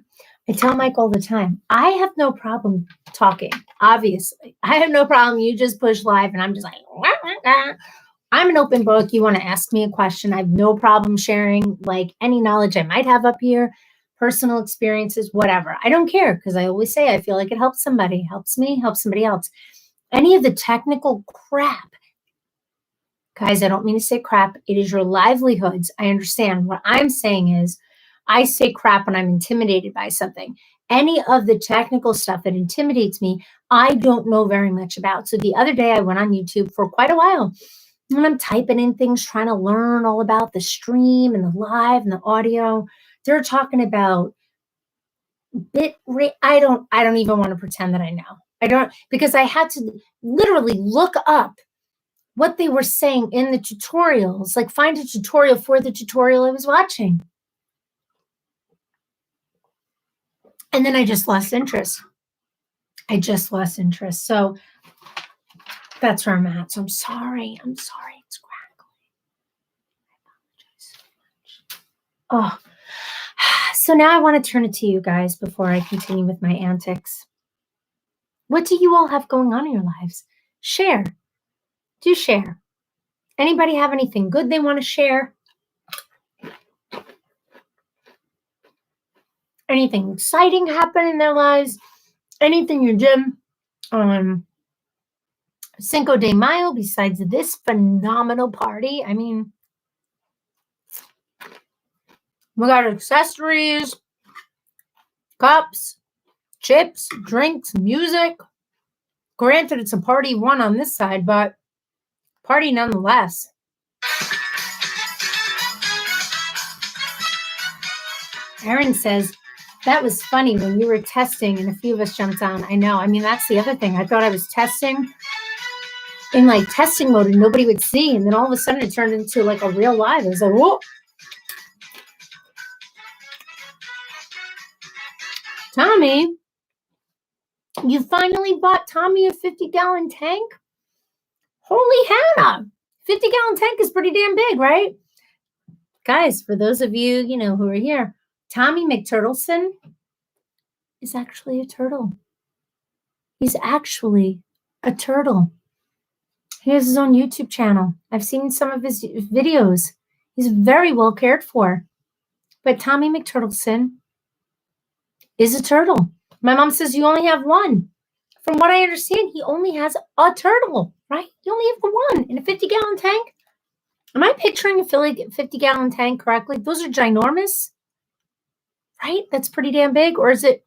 S1: I tell Mike all the time, I have no problem talking, obviously. I have no problem. You just push live, and I'm just like, wah, wah, wah. I'm an open book. You want to ask me a question. I have no problem sharing like any knowledge I might have up here, personal experiences, whatever. I don't care because I always say I feel like it helps somebody, helps me, helps somebody else. Any of the technical crap, guys, I don't mean to say crap. It is your livelihoods. I understand. What I'm saying is I say crap when I'm intimidated by something. Any of the technical stuff that intimidates me, I don't know very much about. So the other day I went on YouTube for quite a while. And I'm typing in things, trying to learn all about the stream and the live and the audio. They're talking about bit rate. I don't even want to pretend that I know. I don't, because I had to literally look up what they were saying in the tutorials, like find a tutorial for the tutorial I was watching. And then I just lost interest. So that's where I'm at. So I'm sorry. It's crackling. I apologize so much. Oh, so now I want to turn it to you guys before I continue with my antics. What do you all have going on in your lives? Share. Do share. Anybody have anything good they want to share? Anything exciting happen in their lives? Anything you did on Cinco de Mayo besides this phenomenal party? I mean, we got accessories, cups, chips, drinks, music. Granted, it's a party one on this side, but party nonetheless. Aaron says, that was funny when you were testing and a few of us jumped on. I know. I mean, that's the other thing. I thought I was testing in like testing mode and nobody would see. And then all of a sudden it turned into like a real live. I was like, whoa. Tommy, you finally bought Tommy a 50-gallon tank? Holy Hannah. 50-gallon tank is pretty damn big, right? Guys, for those of you, who are here, Tommy McTurtleson is actually a turtle. He's actually a turtle. He has his own YouTube channel. I've seen some of his videos. He's very well cared for. But Tommy McTurtleson is a turtle. My mom says you only have one. From what I understand, he only has a turtle, right? You only have the one in a 50-gallon tank. Am I picturing a 50-gallon tank correctly? Those are ginormous, right? That's pretty damn big. Or is it?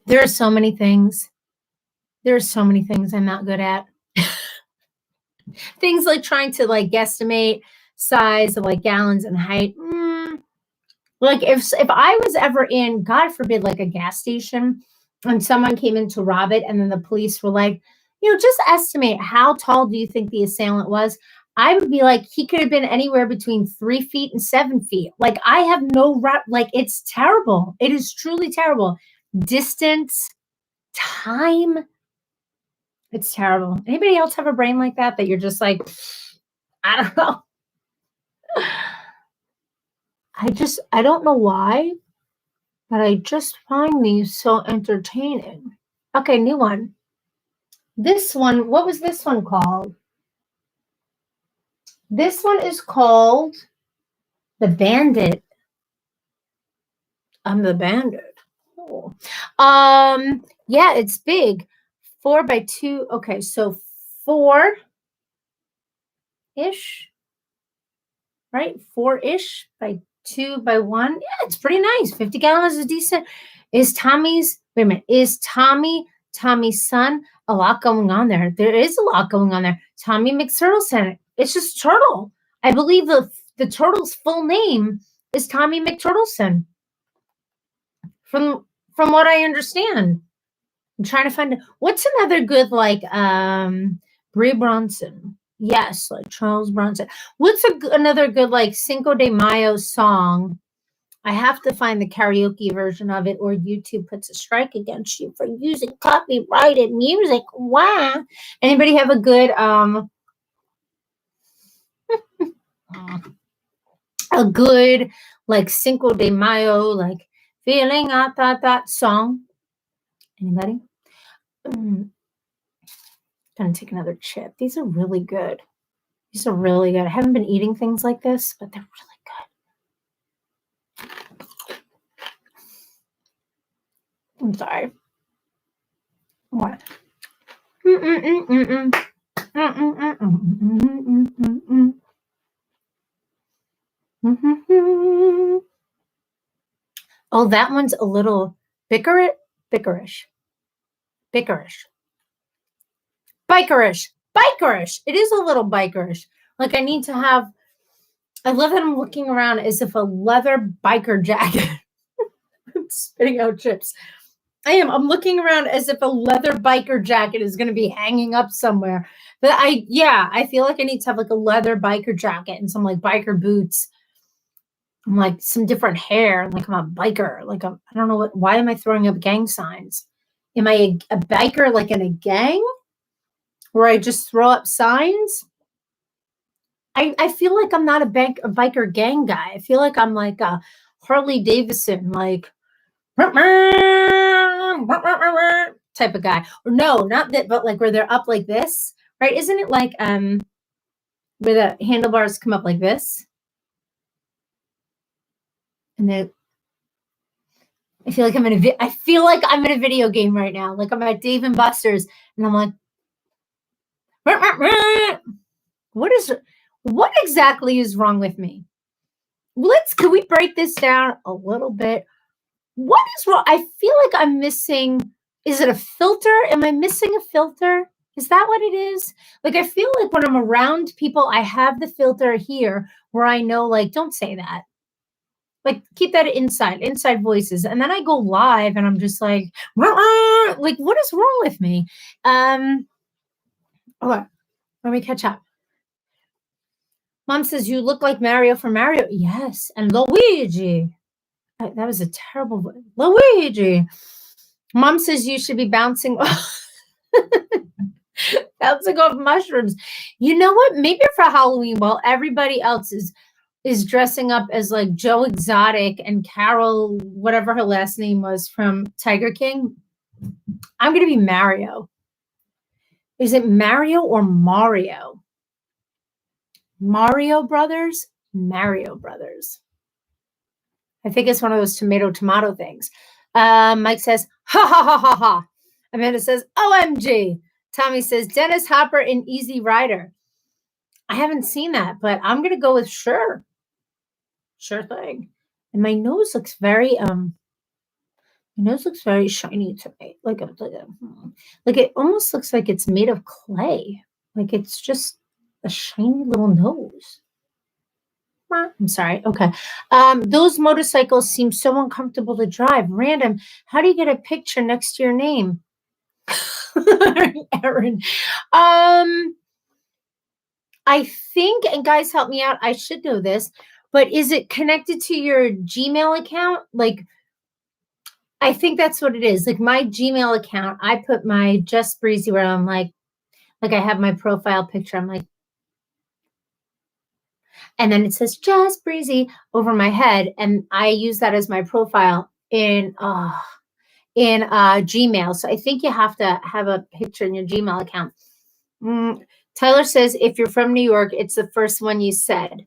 S1: There are so many things. There are so many things I'm not good at. Things like trying to guesstimate size of gallons and height. Like if I was ever in, God forbid, like a gas station and someone came in to rob it and then the police were like, just estimate how tall do you think the assailant was? I would be like, he could have been anywhere between 3 feet and 7 feet. Like I have no it's terrible. It is truly terrible. Distance, time. It's terrible. Anybody else have a brain like that you're just like, I don't know. I don't know why, but I just find these so entertaining. Okay, new one. This one, what was this one called? This one is called The Bandit. I'm the Bandit. Oh. Yeah, it's big. 4x2. Okay, so 4-ish. Right? 4-ish by 2x1. Yeah, it's pretty nice. 50 gallons is decent. Is Tommy's son? A lot going on there. There is a lot going on there. Tommy McTurtleson. It's just turtle. I believe the turtle's full name is Tommy McTurtleson. From what I understand. I'm trying to find what's another good Brie Bronson. Yes, like Charles Bronson. What's another good Cinco de Mayo song? I have to find the karaoke version of it, or YouTube puts a strike against you for using copyrighted music. Wow. Anybody have a good Cinco de Mayo feeling that song? Anybody? Gonna take another chip. These are really good. These are really good. I haven't been eating things like this, but they're really good. I'm sorry. What? Oh, that one's a little bickerish. Bikerish. It is a little bikerish. Like I need to have, I love that I'm looking around as if a leather biker jacket. I'm spitting out chips. I'm looking around as if a leather biker jacket is going to be hanging up somewhere. But I feel like I need to have a leather biker jacket and some biker boots. And some different hair. I'm a biker. I don't know why am I throwing up gang signs? Am I a biker in a gang? Where I just throw up signs? I feel like I'm not a biker gang guy. I feel like I'm like a Harley Davidson, like type of guy. Or no, not that, but like where they're up like this, right? Isn't it like where the handlebars come up like this? And then I feel like I'm in a video game right now. Like I'm at Dave and Buster's, and I'm like, what exactly is wrong with me? Can we break this down a little bit? What is wrong? I feel like I'm missing. Is it a filter? Am I missing a filter? Is that what it is? Like, I feel like when I'm around people, I have the filter here where I know, like, don't say that. Like, keep that inside voices. And then I go live and I'm just like, like, what is wrong with me? Okay, let me catch up. Mom says, you look like Mario from Mario. Yes. And Luigi. That was a terrible voice. Luigi. Mom says you should be bouncing off mushrooms. You know what? Maybe for Halloween, while everybody else is dressing up as like Joe Exotic and Carol, whatever her last name was from Tiger King, I'm going to be Mario. Is it Mario or Mario? Mario Brothers? Mario Brothers. I think it's one of those tomato things. Mike says, ha, ha, ha, ha, ha. Amanda says, OMG. Tommy says, Dennis Hopper in Easy Rider. I haven't seen that, but I'm going to go with sure. Sure thing. And my nose looks very, shiny today. Like it almost looks like it's made of clay. Like it's just a shiny little nose. I'm sorry. Okay. Those motorcycles seem so uncomfortable to drive. Random. How do you get a picture next to your name? Aaron. I think, and guys, help me out. I should know this, but is it connected to your Gmail account? Like, I think that's what it is. Like my Gmail account, I put my Just Breizy where I'm like I have my profile picture. I'm like, and then it says Just Breizy over my head, and I use that as my profile in Gmail. So I think you have to have a picture in your Gmail account. Tyler says, if you're from New York, it's the first one you said.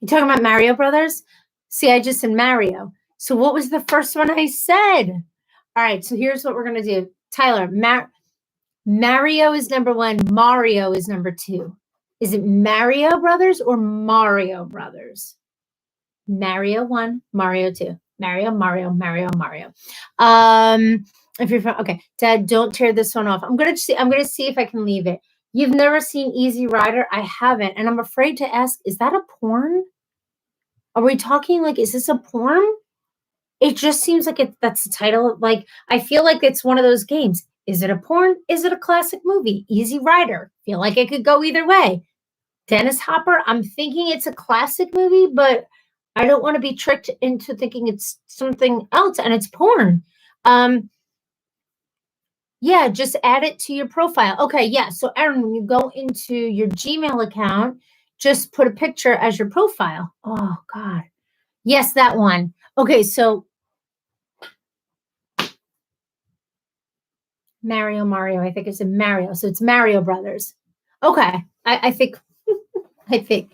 S1: You're talking about Mario Brothers? See, I just said Mario. So what was the first one I said? All right, so here's what we're going to do. Tyler, Mario is number one. Mario is number two. Is it Mario Brothers or Mario Brothers? Mario 1, Mario 2. Mario, Mario, Mario, Mario. If you're from, okay, Dad, don't tear this one off. I'm gonna see if I can leave it. You've never seen Easy Rider? I haven't, and I'm afraid to ask, is that a porn? Are we talking like, is this a porn? It just seems like that's the title. Like, I feel like it's one of those games. Is it a porn? Is it a classic movie? Easy Rider. Feel like it could go either way. Dennis Hopper, I'm thinking it's a classic movie, but I don't want to be tricked into thinking it's something else and it's porn. Yeah, just add it to your profile. Okay, yeah. So Aaron, when you go into your Gmail account, just put a picture as your profile. Oh God. Yes, that one. Okay, so Mario, I think it's a Mario. So it's Mario Brothers. Okay. I think okay.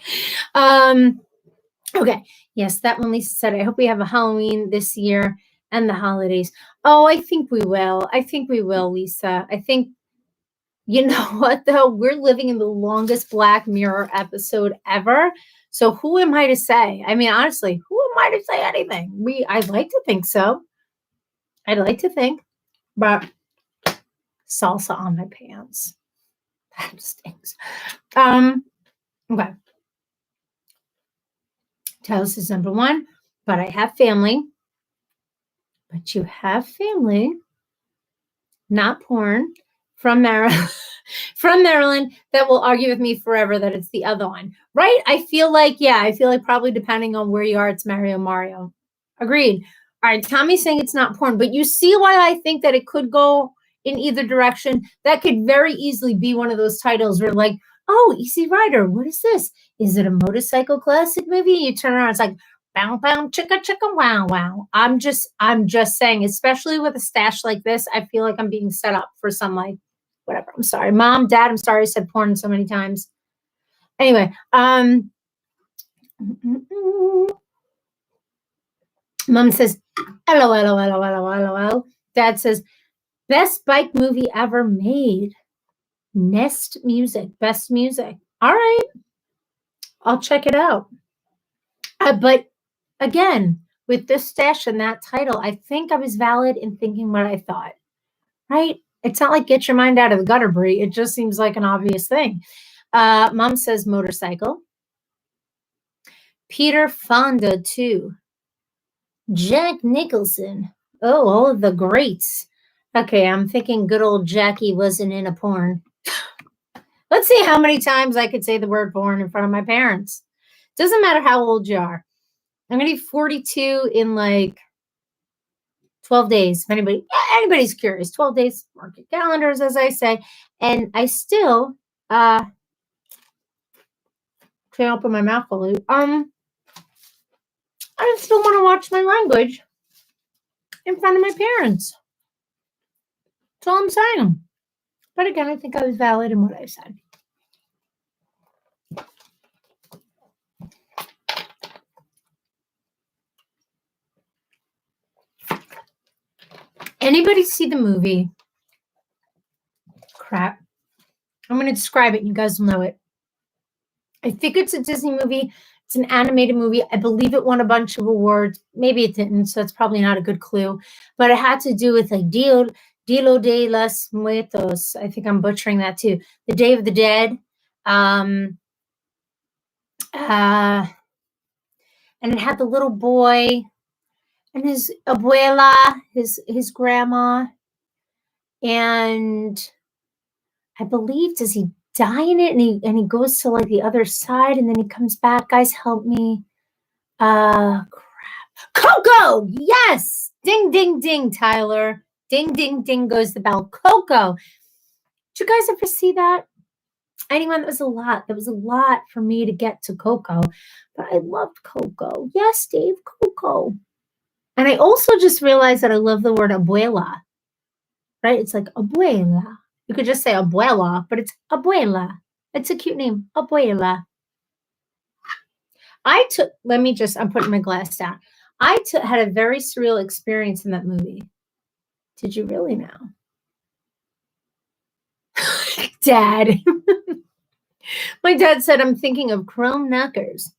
S1: Yes, that one Lisa said. I hope we have a Halloween this year and the holidays. Oh, I think we will. Lisa. I think, you know what, though? We're living in the longest Black Mirror episode ever. So who am I to say? I mean, honestly, who am I to say anything? I'd like to think so. But salsa on my pants. That stinks. Okay. Talos is number one, but I have family. But you have family, not porn, from Maryland, that will argue with me forever that it's the other one, right? I feel like probably depending on where you are, it's Mario. Agreed. All right, Tommy's saying it's not porn, but you see why I think that it could go in either direction. That could very easily be one of those titles where like, oh, Easy Rider, what is this? Is it a motorcycle classic movie? You turn around, it's like, bow, bow, chicka, chicka, wow, wow. I'm just saying, especially with a stash like this, I feel like I'm being set up for some like, whatever. I'm sorry. Mom, Dad, I'm sorry I said porn so many times. Anyway, Mom says, LOL. Dad says, best bike movie ever made. Nest Music, best music. All right. I'll check it out. But again, with this stash and that title, I think I was valid in thinking what I thought, right? It's not like get your mind out of the gutter, Brie. It just seems like an obvious thing. Mom says motorcycle. Peter Fonda, too. Jack Nicholson. Oh, all of the greats. Okay, I'm thinking good old Jackie wasn't in a porn. Let's see how many times I could say the word porn in front of my parents. Doesn't matter how old you are. I'm going to be 42 in like 12 days. If anybody's curious, 12 days, mark your calendars, as I say. And I still can't open my mouth fully. I still want to watch my language in front of my parents. That's all I'm saying. But again, I think I was valid in what I said. Anybody see the movie? Crap. I'm going to describe it. You guys will know it. I think it's a Disney movie. It's an animated movie. I believe it won a bunch of awards. Maybe it didn't, so it's probably not a good clue. But it had to do with like Dia de los Muertos. I think I'm butchering that too. The Day of the Dead. And it had the little boy and his abuela, his grandma. And I believe, does he die in it? And he goes to like the other side and then he comes back. Guys, help me. Crap. Coco! Yes! Ding, ding, ding, Tyler. Ding, ding, ding goes the bell. Coco. Did you guys ever see that? Anyone? That was a lot. That was a lot for me to get to Coco. But I loved Coco. Yes, Dave, Coco. And I also just realized that I love the word abuela. Right? It's like abuela. You could just say abuela, but it's abuela. It's a cute name, abuela. I'm putting my glass down. Had a very surreal experience in that movie. Did you really know? Dad. My dad said, I'm thinking of chrome knockers.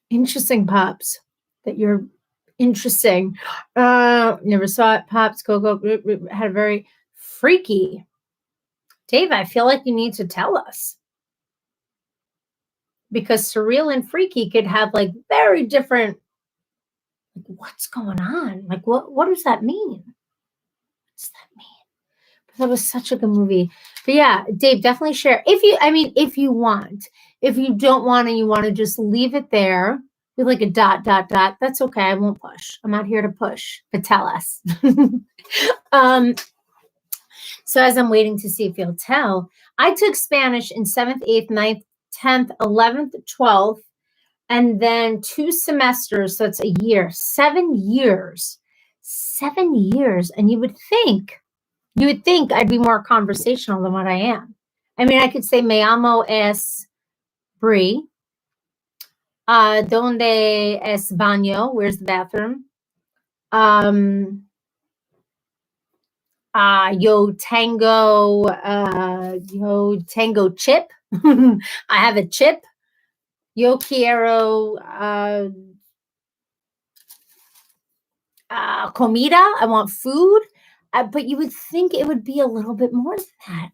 S1: Interesting, Pops, that you're interesting. Never saw it. Pops, Coco had a very freaky. Dave, I feel like you need to tell us. Because surreal and freaky could have like very different, like, what's going on? Like, what does that mean? What does that mean? But that was such a good movie. But yeah, Dave, definitely share. If you want. If you don't want and you want to just leave it there with like a ... that's okay. I won't push. I'm not here to push, but tell us. So as I'm waiting to see if you'll tell, I took Spanish in 7th, 8th, 9th, 10th, 11th, 12th, and then 2 semesters. So it's a year, 7 years, 7 years. And you would think I'd be more conversational than what I am. I mean, I could say, me llamo es Brie. Donde es baño? Where's the bathroom? Yo tango chip. I have a chip. Yo quiero comida. I want food. But you would think it would be a little bit more than that.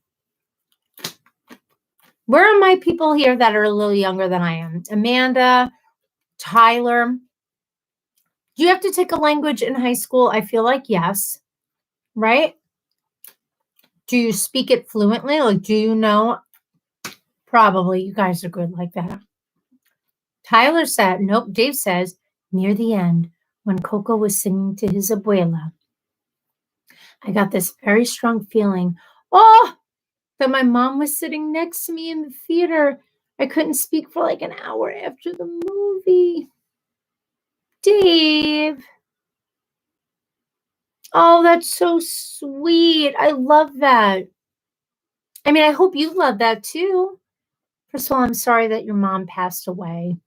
S1: Where are my people here that are a little younger than I am? Amanda, Tyler. Do you have to take a language in high school? I feel like yes. Right? Do you speak it fluently? Like, do you know? Probably. You guys are good like that. Tyler said, nope, Dave says, near the end, when Coco was singing to his abuela. I got this very strong feeling. Oh, that my mom was sitting next to me in the theater. I couldn't speak for like an hour after the movie. Dave. Oh, that's so sweet. I love that. I mean, I hope you love that too. First of all, I'm sorry that your mom passed away.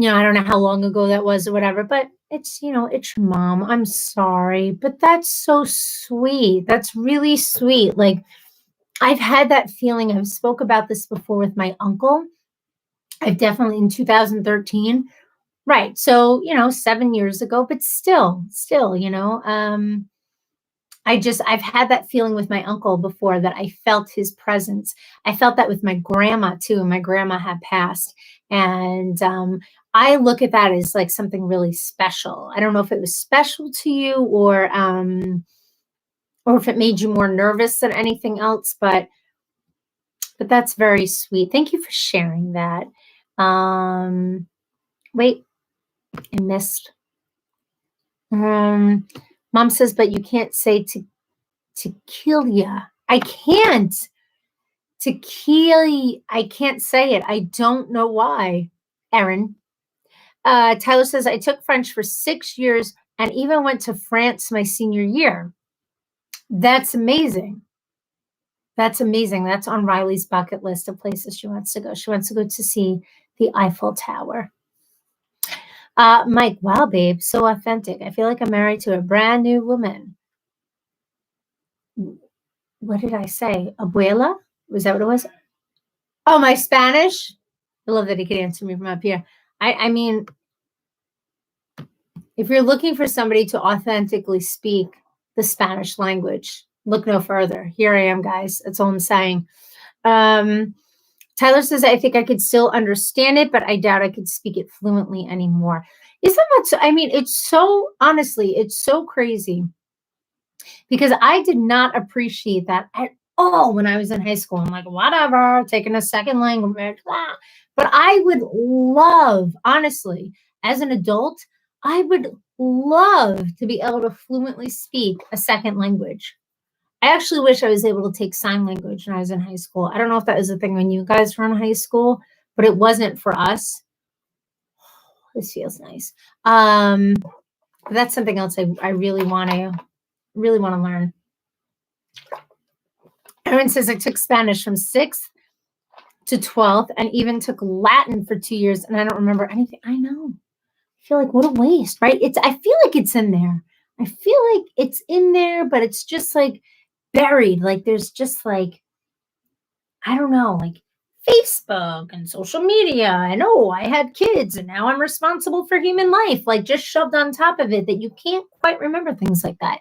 S1: I don't know how long ago that was or whatever, but it's your mom. I'm sorry, but that's so sweet. That's really sweet. Like, I've had that feeling. I've spoke about this before with my uncle. I've definitely in 2013. Right. So, 7 years ago, but still, I've had that feeling with my uncle before that I felt his presence. I felt that with my grandma too. My grandma had passed. And I look at that as like something really special. I don't know if it was special to you or if it made you more nervous than anything else, but that's very sweet. Thank you for sharing that. Wait, I missed. Mom says, but you can't say to kill ya. I can't. Tequila. I can't say it. I don't know why. Erin. Tyler says, I took French for 6 years and even went to France my senior year. That's amazing. That's amazing. That's on Riley's bucket list of places she wants to go. She wants to go to see the Eiffel Tower. Mike, wow, babe, so authentic. I feel like I'm married to a brand new woman. What did I say? Abuela? Was that what it was? Oh, my Spanish? I love that he could answer me from up here. I mean, if you're looking for somebody to authentically speak the Spanish language, look no further. Here I am, guys. That's all I'm saying. Tyler says, I think I could still understand it, but I doubt I could speak it fluently anymore. Isn't that so? I mean, it's so, honestly, it's so crazy because I did not appreciate that at all when I was in high school. I'm like, whatever, taking a second language. Blah. But I would love, honestly, as an adult, I would love to be able to fluently speak a second language. I actually wish I was able to take sign language when I was in high school. I don't know if that was a thing when you guys were in high school, but it wasn't for us. This feels nice. That's something else I really want to learn. Erin says I took Spanish from 6th to 12th and even took Latin for 2 years and I don't remember anything. I know. I feel like what a waste, right? I feel like it's in there. I feel like it's in there, but it's just like buried. Like there's just like, I don't know, like Facebook and social media. And I had kids and now I'm responsible for human life, like just shoved on top of it that you can't quite remember things like that.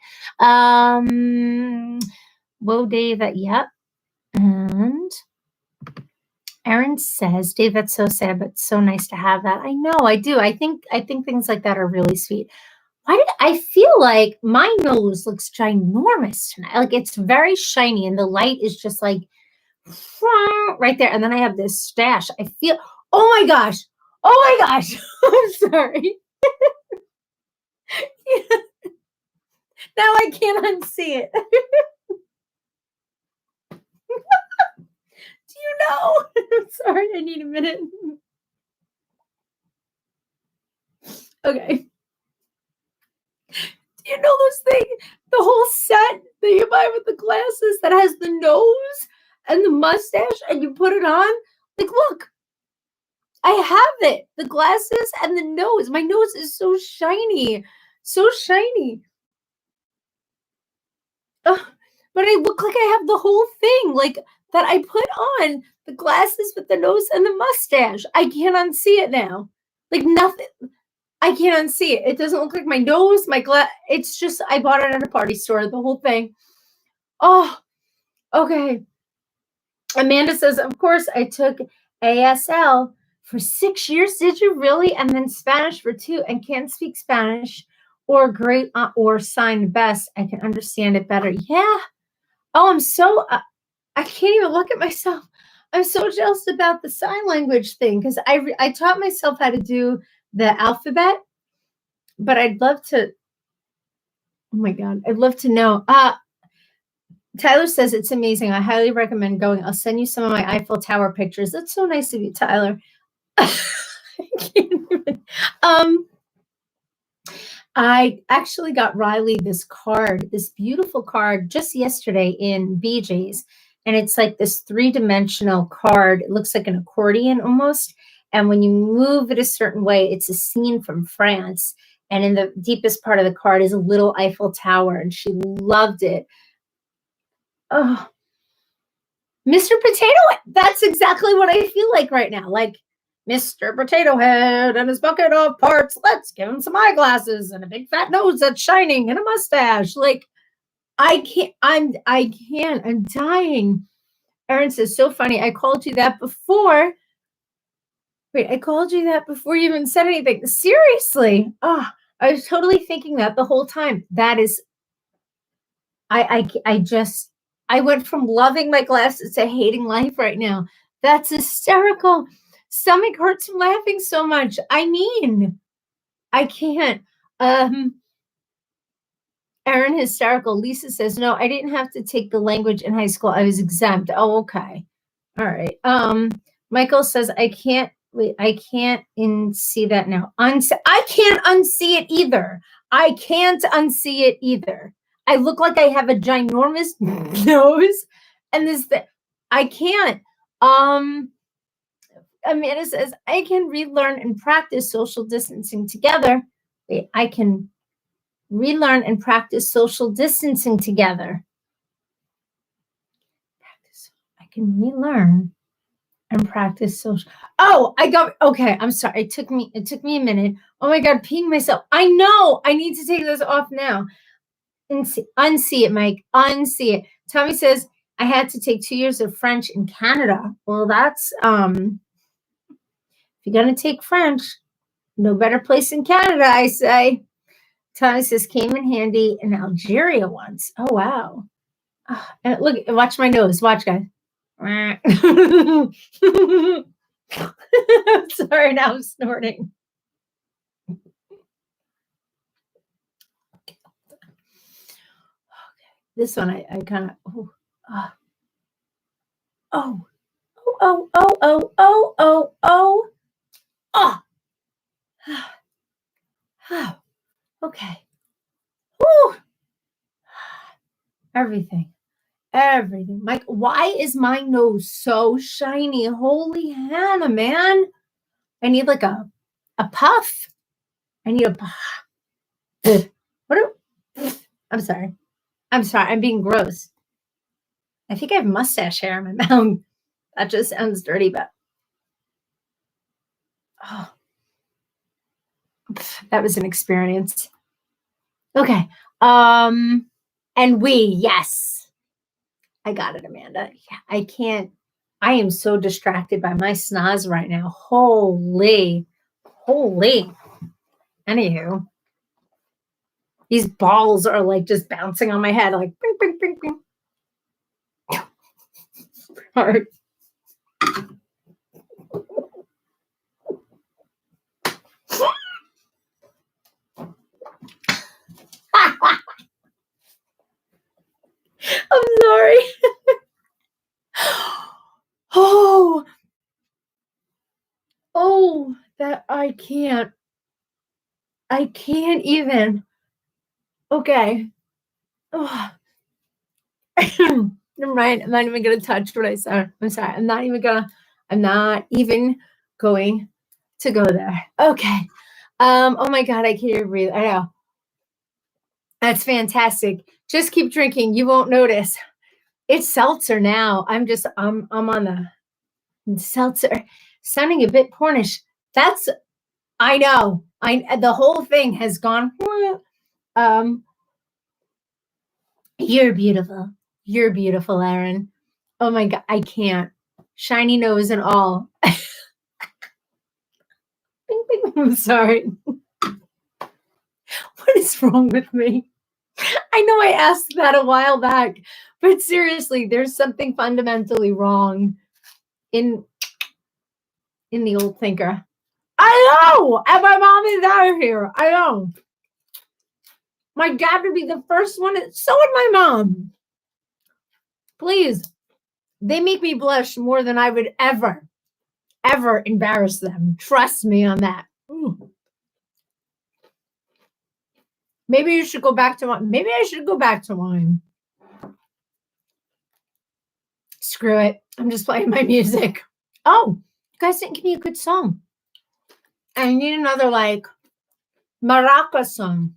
S1: Whoa, Dave, yep. And Erin says, Dave, that's so sad, but so nice to have that. I know, I do. I think things like that are really sweet. Why did I feel like my nose looks ginormous tonight? Like it's very shiny and the light is just like right there. And then I have this stash. I feel, oh my gosh. I'm sorry. Now I can't unsee it. Do you know? I'm sorry, I need a minute. Okay. Do you know those things? The whole set that you buy with the glasses that has the nose and the mustache and you put it on? Like, look. I have it. The glasses and the nose. My nose is so shiny. So shiny. But I look like I have the whole thing, like that I put on the glasses with the nose and the mustache. I can't unsee it now. Like nothing. I can't unsee it. It doesn't look like my nose, my glass. It's just, I bought it at a party store, the whole thing. Oh, okay. Amanda says, of course, I took ASL for 6 years. Did you really? And then Spanish for 2 and can't speak Spanish or great or sign best. I can understand it better. Yeah. Oh, I'm so, I can't even look at myself. I'm so jealous about the sign language thing because I taught myself how to do the alphabet, but I'd love to Oh my God. I'd love to know. Tyler says it's amazing. I highly recommend going. I'll send you some of my Eiffel Tower pictures. That's so nice of you, Tyler. I can't even. I actually got Riley this card, this beautiful card, just yesterday in BJ's. And it's like this 3-dimensional card. It looks like an accordion almost. And when you move it a certain way, it's a scene from France. And in the deepest part of the card is a little Eiffel Tower. And she loved it. Oh, Mr. Potato Head. That's exactly what I feel like right now. Like Mr. Potato Head and his bucket of parts. Let's give him some eyeglasses and a big fat nose that's shining and a mustache. Like I can't. I'm dying. Erin says, so funny. I called you that before. Wait, I called you that before you even said anything. Seriously. Oh, I was totally thinking that the whole time. That is. I went from loving my glasses to hating life right now. That's hysterical. Stomach hurts from laughing so much. I mean, I can't. Erin, hysterical. Lisa says, no, I didn't have to take the language in high school. I was exempt. Oh, okay. All right. Michael says, I can't see that now. I can't unsee it either. I can't unsee it either. I look like I have a ginormous nose, and I can't. Amanda says, I can relearn and practice social distancing together. Wait, I can relearn and practice social distancing together. I can relearn and practice social. Oh, okay. I'm sorry. It took me a minute. Oh my God, peeing myself. I know. I need to take this off now. Unsee it, Mike. Unsee it. Tommy says, I had to take 2 years of French in Canada. Well, that's if you're gonna take French, no better place in Canada, I say. Tommy says, came in handy in Algeria once. Oh wow. And look, watch my nose. Watch, guys. Sorry, now I'm snorting. This one, I kind of, okay. Whew. Everything. Mike, why is my nose so shiny? Holy Hannah, man. I need like a puff. I need a puff. I'm sorry. I'm being gross. I think I have mustache hair in my mouth. That just sounds dirty, but that was an experience. Okay. And yes. I got it, Amanda. Yeah, I can't. I am so distracted by my snaz right now. Holy. Anywho, these balls are like just bouncing on my head, like bing, bing, bing, bing. Hard. I'm sorry. That I can't even. Okay. Oh. Never mind. I'm not even going to touch what I said. I'm sorry. I'm not even going to go there. Okay. Oh my God, I can't even breathe. I know. That's fantastic. Just keep drinking. You won't notice. It's seltzer now. I'm on the seltzer. Sounding a bit pornish. I know. The whole thing has gone. You're beautiful. You're beautiful, Erin. Oh my God, I can't. Shiny nose and all. I'm sorry. What is wrong with me? I know I asked that a while back, but seriously, there's something fundamentally wrong in the old thinker. I know, and my mom is out of here. I know. My dad would be the first one. So would my mom. Please. They make me blush more than I would ever embarrass them. Trust me on that. Ooh. Maybe you should go back to wine. Maybe I should go back to wine. Screw it. I'm just playing my music. Oh, you guys didn't give me a good song. I need another like maraca song.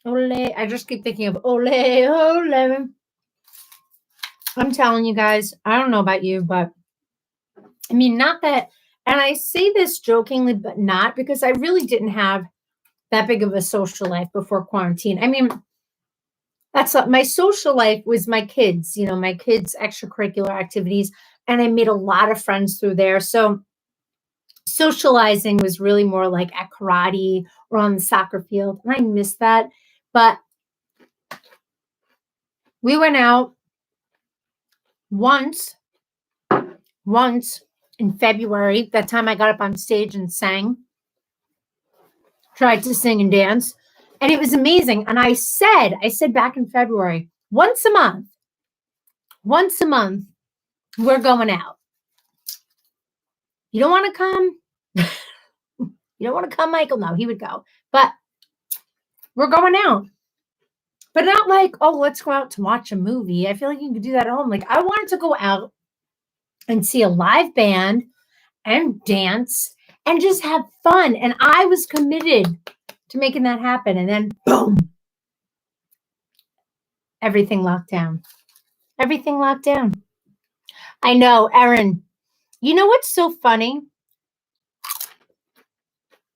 S1: Ole. I just keep thinking of ole, ole. I'm telling you guys, I don't know about you, but I mean, not that, and I say this jokingly, but not because I really didn't have that big of a social life before quarantine. I mean, that's my social life was my kids, my kids' extracurricular activities, and I made a lot of friends through there. So socializing was really more like at karate or on the soccer field, and I miss that. But we went out once in February, that time I got up on stage and sang, tried to sing and dance, and it was amazing. And I said back in February, once a month, we're going out. You don't want to come? You don't want to come, Michael? No, he would go. But we're going out. But not like, oh, let's go out to watch a movie. I feel like you could do that at home. Like, I wanted to go out and see a live band and dance and just have fun. And I was committed to making that happen. And then, boom, everything locked down. Everything locked down. I know, Erin. You know what's so funny?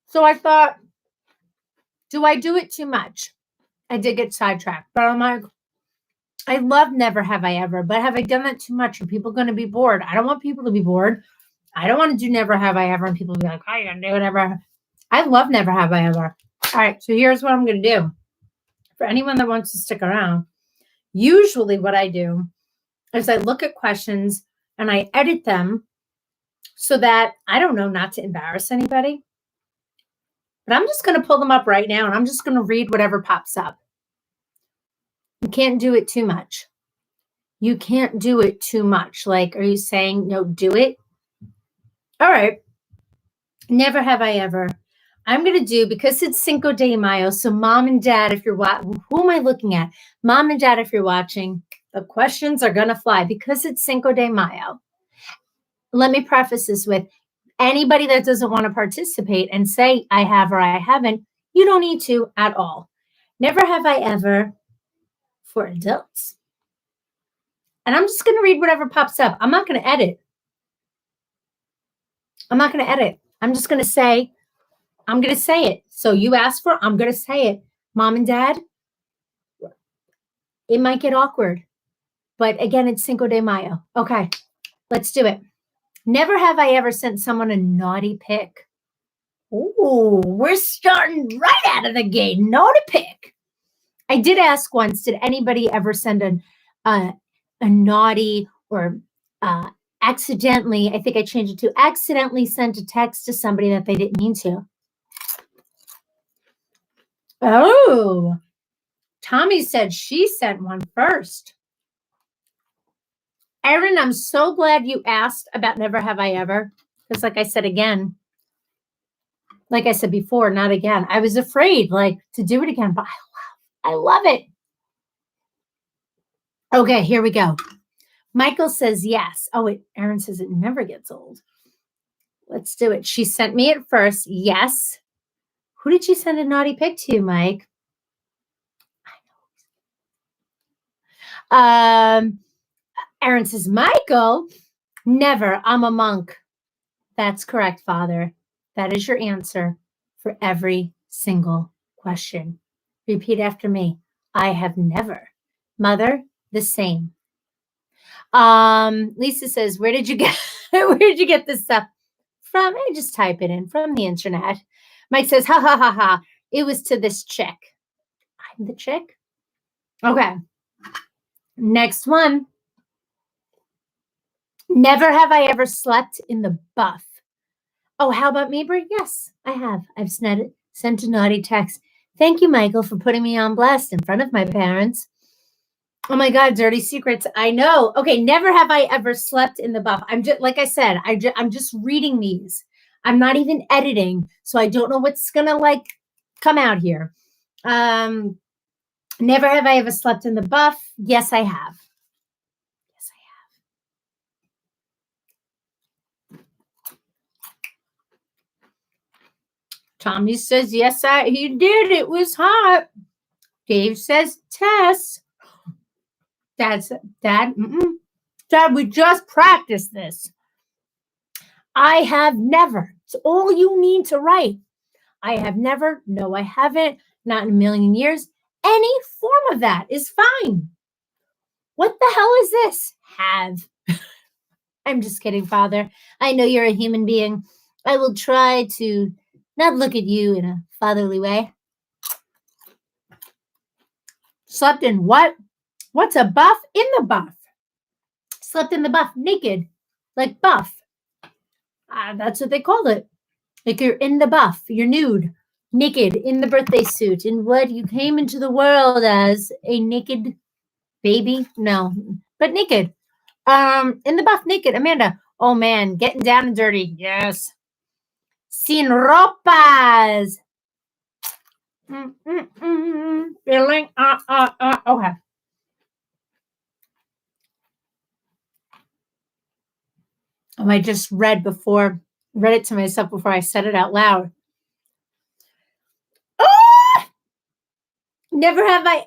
S1: So I thought, do I do it too much? I did get sidetracked, but I'm like, I love Never Have I Ever, but have I done that too much? Are people going to be bored? I don't want people to be bored. I don't want to do Never Have I Ever and people be like, oh, you're going to do whatever. I love Never Have I Ever. All right, so here's what I'm going to do. For anyone that wants to stick around, usually what I do is I look at questions and I edit them so that, I don't know, not to embarrass anybody. But I'm just going to pull them up right now and I'm just going to read whatever pops up. You can't do it too much. You can't do it too much. Like, are you saying, no, do it? All right. Never have I ever. I'm going to do, because it's Cinco de Mayo, so mom and dad, if you're watching, who am I looking at? Mom and dad, if you're watching, the questions are going to fly because it's Cinco de Mayo. Let me preface this with anybody that doesn't want to participate and say I have or I haven't, you don't need to at all. Never have I ever for adults. And I'm just going to read whatever pops up. I'm not going to edit. I'm just going to say, I'm going to say it. So you ask for it, I'm going to say it. Mom and dad, it might get awkward. But again, it's Cinco de Mayo. Okay, let's do it. Never have I ever sent someone a naughty pic. Ooh, we're starting right out of the gate. Naughty pic. I did ask once, did anybody ever send a naughty or accidentally, I think I changed it to accidentally sent a text to somebody that they didn't mean to? Oh, Tommy said she sent one first. Erin, I'm so glad you asked about Never Have I Ever. Because like I said before, not again. I was afraid to do it again, but I love it. Okay, here we go. Michael says yes. Oh, wait, Erin says it never gets old. Let's do it. She sent me it first. Yes. Who did she send a naughty pic to, Mike? Erin says, Michael, never. I'm a monk. That's correct, Father. That is your answer for every single question. Repeat after me. I have never. Mother, the same. Lisa says, where did you get this stuff from? I just type it in from the internet. Mike says, ha ha ha ha. It was to this chick. I'm the chick. Okay. Next one. Never have I ever slept in the buff. Oh, how about me, Brie? Yes, I have. I've sent a naughty text. Thank you, Michael, for putting me on blast in front of my parents. Oh my God, dirty secrets. I know. Okay, never have I ever slept in the buff. I'm just, like I said, I'm just reading these. I'm not even editing, so I don't know what's gonna like come out here. Never have I ever slept in the buff. Yes, I have. Yes, I have. Tommy says, yes, he did. It was hot. Dave says, Tess. Dad, Dad, we just practiced this. I have never. It's all you need to write. I have never. No, I haven't. Not in a million years. Any form of that is fine. What the hell is this? Have. I'm just kidding, Father. I know you're a human being. I will try to not look at you in a fatherly way. Slept in what? What's a buff? In the buff. Slept in the buff, naked, like buff. That's what they called it. Like you're in the buff, you're nude, naked, in the birthday suit, in what you came into the world as a naked baby. No, but naked. In the buff, naked. Amanda. Oh man, getting down and dirty. Yes. Sin ropas. Feeling. Okay. Oh, I just read it to myself before I said it out loud. Oh! Never have I.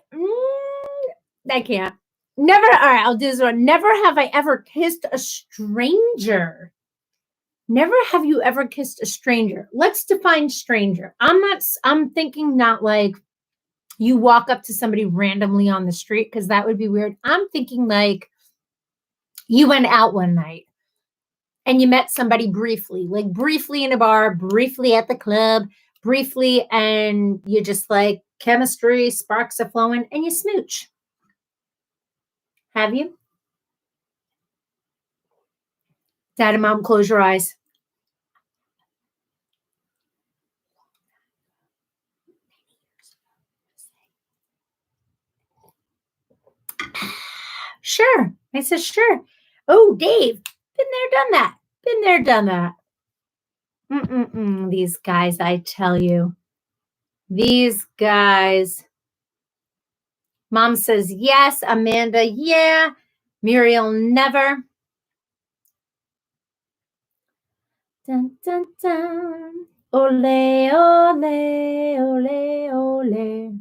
S1: I can't. Never. All right, I'll do this one. Never have I ever kissed a stranger. Never have you ever kissed a stranger. Let's define stranger. I'm thinking not like you walk up to somebody randomly on the street because that would be weird. I'm thinking like you went out one night and you met somebody briefly, like briefly in a bar, briefly at the club, briefly, and you just like chemistry, sparks are flowing, and you smooch. Have you? Dad and Mom, close your eyes. Sure. I said, sure. Oh, Dave, been there, done that. Been there, done that. These guys, I tell you. These guys. Mom says, yes. Amanda, yeah. Muriel, never. Dun, dun, dun. Ole, ole, ole, ole.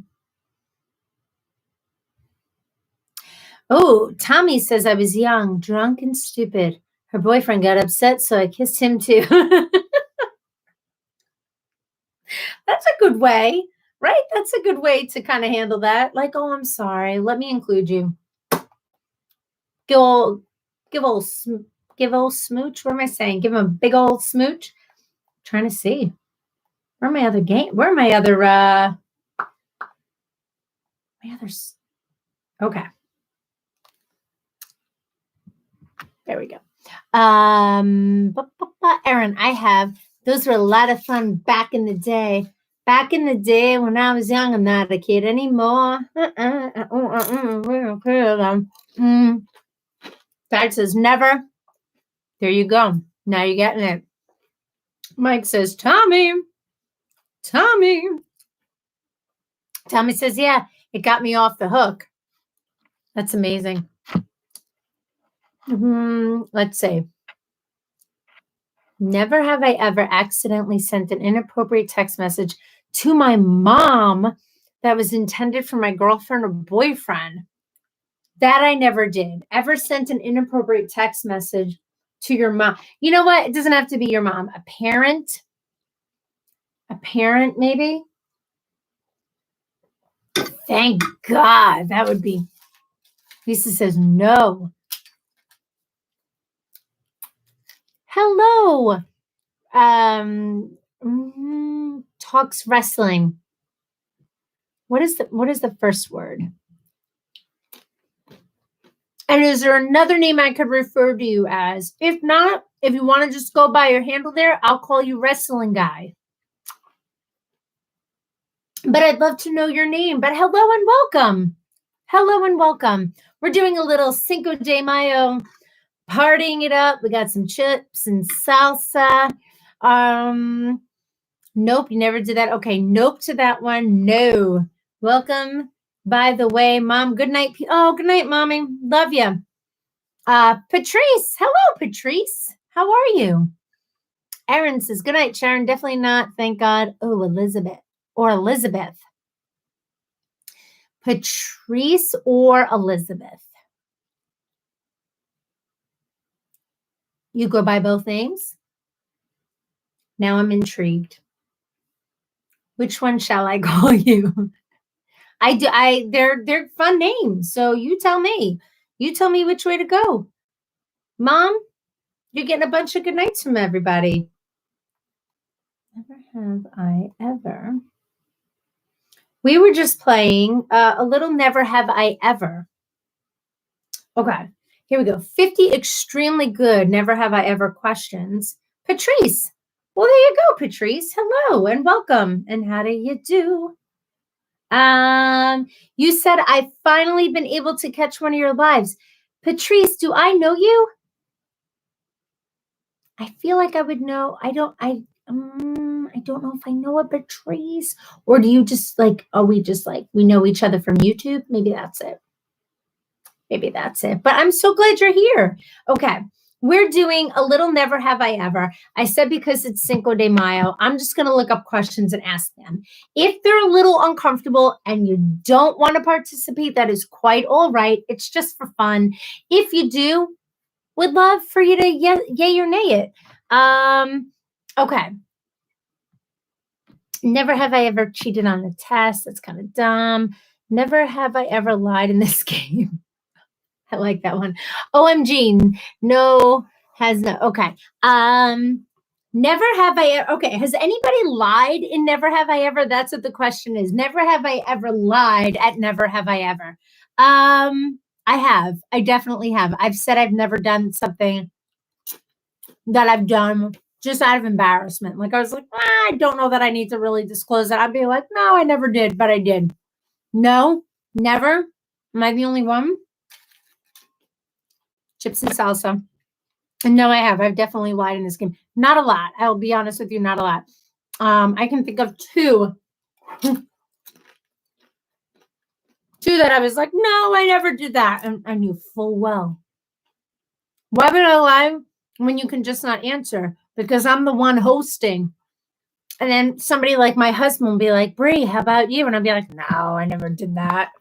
S1: Oh, Tommy says I was young, drunk, and stupid. Her boyfriend got upset, so I kissed him too. That's a good way, right? That's a good way to kind of handle that. Like, oh, I'm sorry. Let me include you. Give old smooch. What am I saying? Give him a big old smooch. I'm trying to see. Where are my other game? Where are my other okay. There we go. Erin, I have. Those were a lot of fun back in the day. Back in the day when I was young, I'm not a kid anymore. Dad says never. There you go. Now you're getting it. Mike says, Tommy. Tommy says, yeah, it got me off the hook. That's amazing. Let's see. Never have I ever accidentally sent an inappropriate text message to my mom that was intended for my girlfriend or boyfriend. That I never did. Ever sent an inappropriate text message to your mom. You know what? It doesn't have to be your mom. A parent. A parent, maybe. Thank God. That would be. Lisa says no. Hello. Talks wrestling. What is the first word? And is there another name I could refer to you as? If not, if you want to just go by your handle there, I'll call you Wrestling Guy. but I'd love to know your name. But hello and welcome. Hello and welcome. We're doing a little Cinco de Mayo, partying it up. We got some chips and salsa. Nope, you never did that. Okay, nope to that one. No. Welcome, by the way, Mom. Good night. Oh, good night, Mommy. Love you. Patrice. Hello, Patrice. How are you? Erin says, good night, Sharon. Definitely not. Thank God. Oh, Elizabeth or Elizabeth. Patrice or Elizabeth? You go by both names? Now I'm intrigued. Which one shall I call you? They're fun names. So you tell me. You tell me which way to go. Mom, you're getting a bunch of good nights from everybody. Never have I ever. We were just playing a little Never Have I Ever. Okay, here we go. 50 extremely good Never Have I Ever questions. Patrice. Well, there you go, Patrice. Hello and welcome. And how do you do? You said I've finally been able to catch one of your lives. Patrice, do I know you? I feel like I would know. I don't know if I know a Patrice. Or do you just like, we know each other from YouTube? Maybe that's it. Maybe that's it. But I'm so glad you're here. Okay. We're doing a little Never Have I Ever. I said because it's Cinco de Mayo, I'm just going to look up questions and ask them. If they're a little uncomfortable and you don't want to participate, that is quite all right. It's just for fun. If you do, would love for you to yay or nay it. Okay. Never have I ever cheated on a test. That's kind of dumb. Never have I ever lied in this game. I like that one. OMG. No, has no. Okay. Never have I. Okay. Has anybody lied in Never Have I Ever? That's what the question is. Never have I ever lied at Never Have I Ever. I have. I definitely have. I've said I've never done something that I've done just out of embarrassment. Like I was like, I don't know that I need to really disclose that. I'd be like, no, I never did, but I did. No, never. Am I the only one? Chips and salsa. And no, I have. I've definitely lied in this game. Not a lot. I'll be honest with you, not a lot. I can think of two. Two that I was like, no, I never did that. And I knew full well. Why would I lie when you can just not answer? Because I'm the one hosting. And then somebody like my husband will be like, Bree, how about you? And I'll be like, no, I never did that.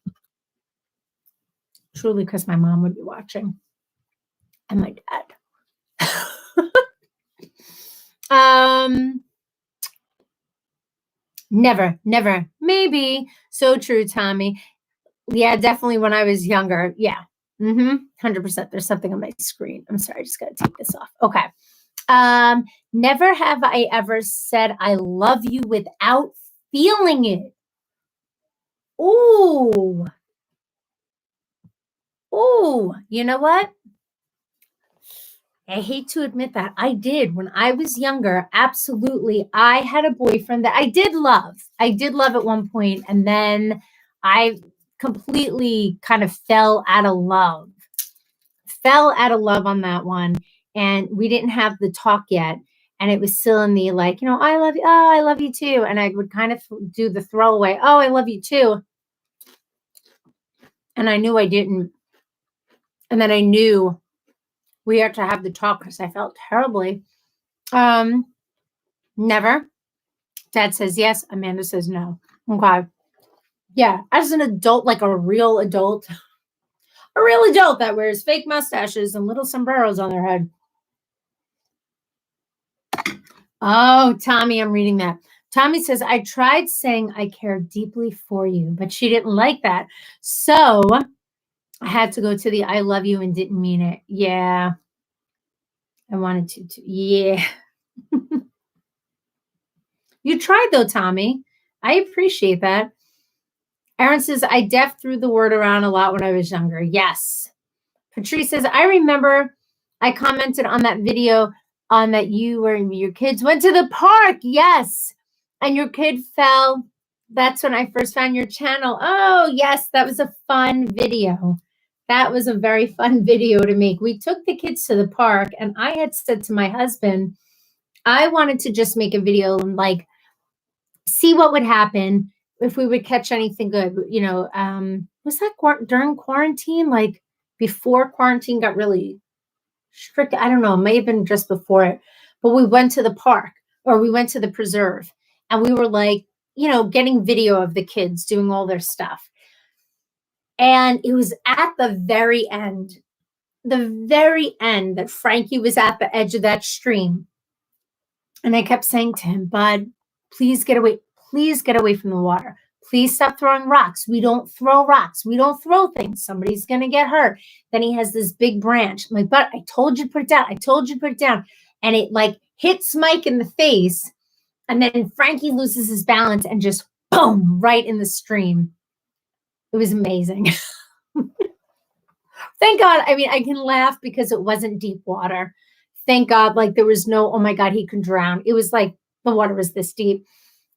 S1: Truly, because my mom would be watching. And my dad. Never. Maybe. So true, Tommy. Yeah, definitely when I was younger. Yeah. 100%. There's something on my screen. I'm sorry. I just got to take this off. Okay. Never have I ever said I love you without feeling it. Ooh, you know what? I hate to admit that. I did when I was younger. Absolutely. I had a boyfriend that I did love. I did love at one point, and then I completely kind of fell out of love on that one. And we didn't have the talk yet. And it was still in the like, I love you. Oh, I love you too. And I would kind of do the throwaway. Oh, I love you too. And I knew I didn't. And then I knew we had to have the talk because I felt terribly. Never. Dad says yes. Amanda says no. Okay. Yeah. As an adult, like a real adult that wears fake mustaches and little sombreros on their head. Oh, Tommy, I'm reading that. Tommy says, I tried saying I care deeply for you, but she didn't like that. So I had to go to the I love you and didn't mean it. Yeah. I wanted to. Yeah. You tried though, Tommy. I appreciate that. Aaron says, I threw the word around a lot when I was younger. Yes. Patrice says, I remember I commented on that video on that you or your kids went to the park. Yes. And your kid fell That's when I first found your channel. Oh, yes, that was a fun video. That was a very fun video to make. We took the kids to the park, and I had said to my husband, I wanted to just make a video and like see what would happen if we would catch anything good. Was that during quarantine? Like before quarantine got really strict? I don't know. It may have been just before it. But we went to the park or we went to the preserve and we were like, getting video of the kids doing all their stuff. And it was at the very end that Frankie was at the edge of that stream. And I kept saying to him, Bud, please get away. Please get away from the water. Please stop throwing rocks. We don't throw rocks. We don't throw things. Somebody's going to get hurt. Then he has this big branch. I'm like, Bud, I told you to put it down. I told you to put it down. And it like hits Mike in the face. And then Frankie loses his balance and just boom, right in the stream. It was amazing. Thank God. I mean, I can laugh because it wasn't deep water. Thank God, like there was no, oh my God, he can drown. It was like the water was this deep.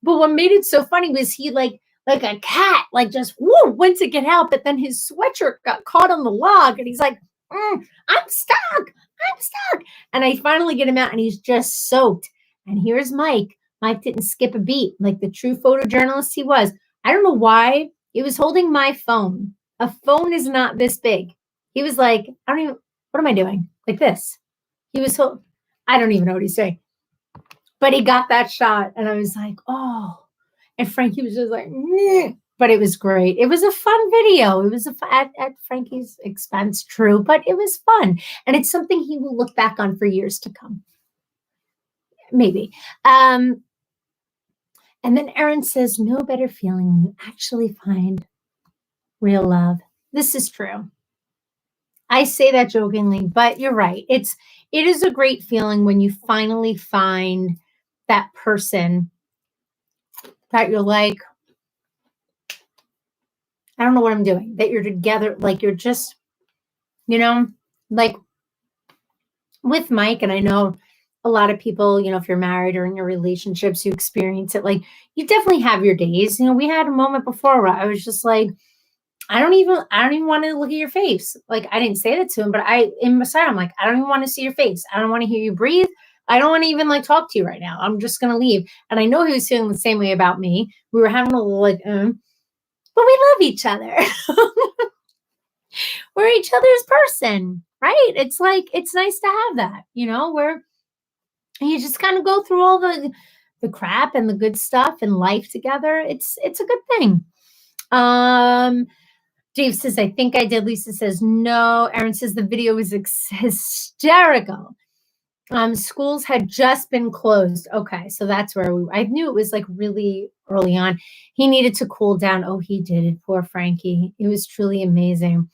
S1: But what made it so funny was he like a cat, like just went to get out, but then his sweatshirt got caught on the log and he's like, I'm stuck. And I finally get him out and he's just soaked. And here's Mike. Mike didn't skip a beat like the true photojournalist he was. I don't know why. He was holding my phone. A phone is not this big. He was like, what am I doing? Like this. He was I don't even know what he's saying. But he got that shot. And I was like, oh. And Frankie was just like, meh. But it was great. It was a fun video. It was at Frankie's expense, true. But it was fun. And it's something he will look back on for years to come. Maybe. And then Erin says, no better feeling when you actually find real love. This is true. I say that jokingly, but you're right. It is a great feeling when you finally find that person that you're like, I don't know what I'm doing, that you're together, like you're just, like with Mike, and I know a lot of people, if you're married or in your relationships, you experience it. Like you definitely have your days. We had a moment before where I was just like, I don't even want to look at your face. Like I didn't say that to him, but in my side, I'm like, I don't even want to see your face. I don't want to hear you breathe. I don't want to even like talk to you right now. I'm just going to leave. And I know he was feeling the same way about me. We were having a little like, but we love each other. We're each other's person, right? It's like, it's nice to have that, where you just kind of go through all the crap and the good stuff and life together. It's a good thing. Dave says, I think I did. Lisa says, no. Erin says the video was hysterical. Schools had just been closed. Okay, so that's where I knew it was like really early on. He needed to cool down. Oh, he did. Poor Frankie. It was truly amazing.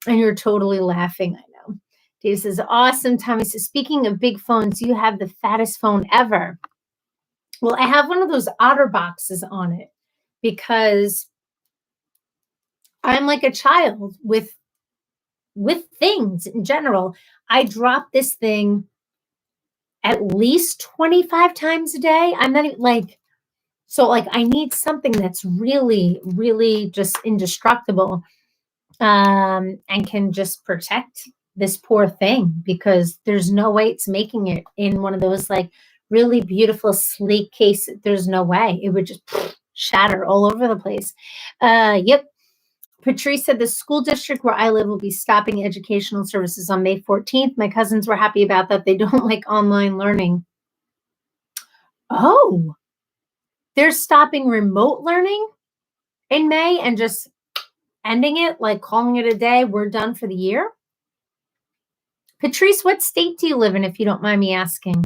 S1: And you're totally laughing. I know. Dave says, awesome. Tommy says, speaking of big phones, you have the fattest phone ever. Well, I have one of those otter boxes on it because I'm like a child with things in general. I drop this thing at least 25 times a day. I'm not like, so like I need something that's really, really just indestructible and can just protect this poor thing because there's no way it's making it in one of those like really beautiful, sleek cases. There's no way. It would just shatter all over the place. Yep. Patrice said the school district where I live will be stopping educational services on May 14th. My cousins were happy about that. They don't like online learning. Oh, they're stopping remote learning in May and just ending it, like calling it a day. We're done for the year. Patrice, what state do you live in, if you don't mind me asking?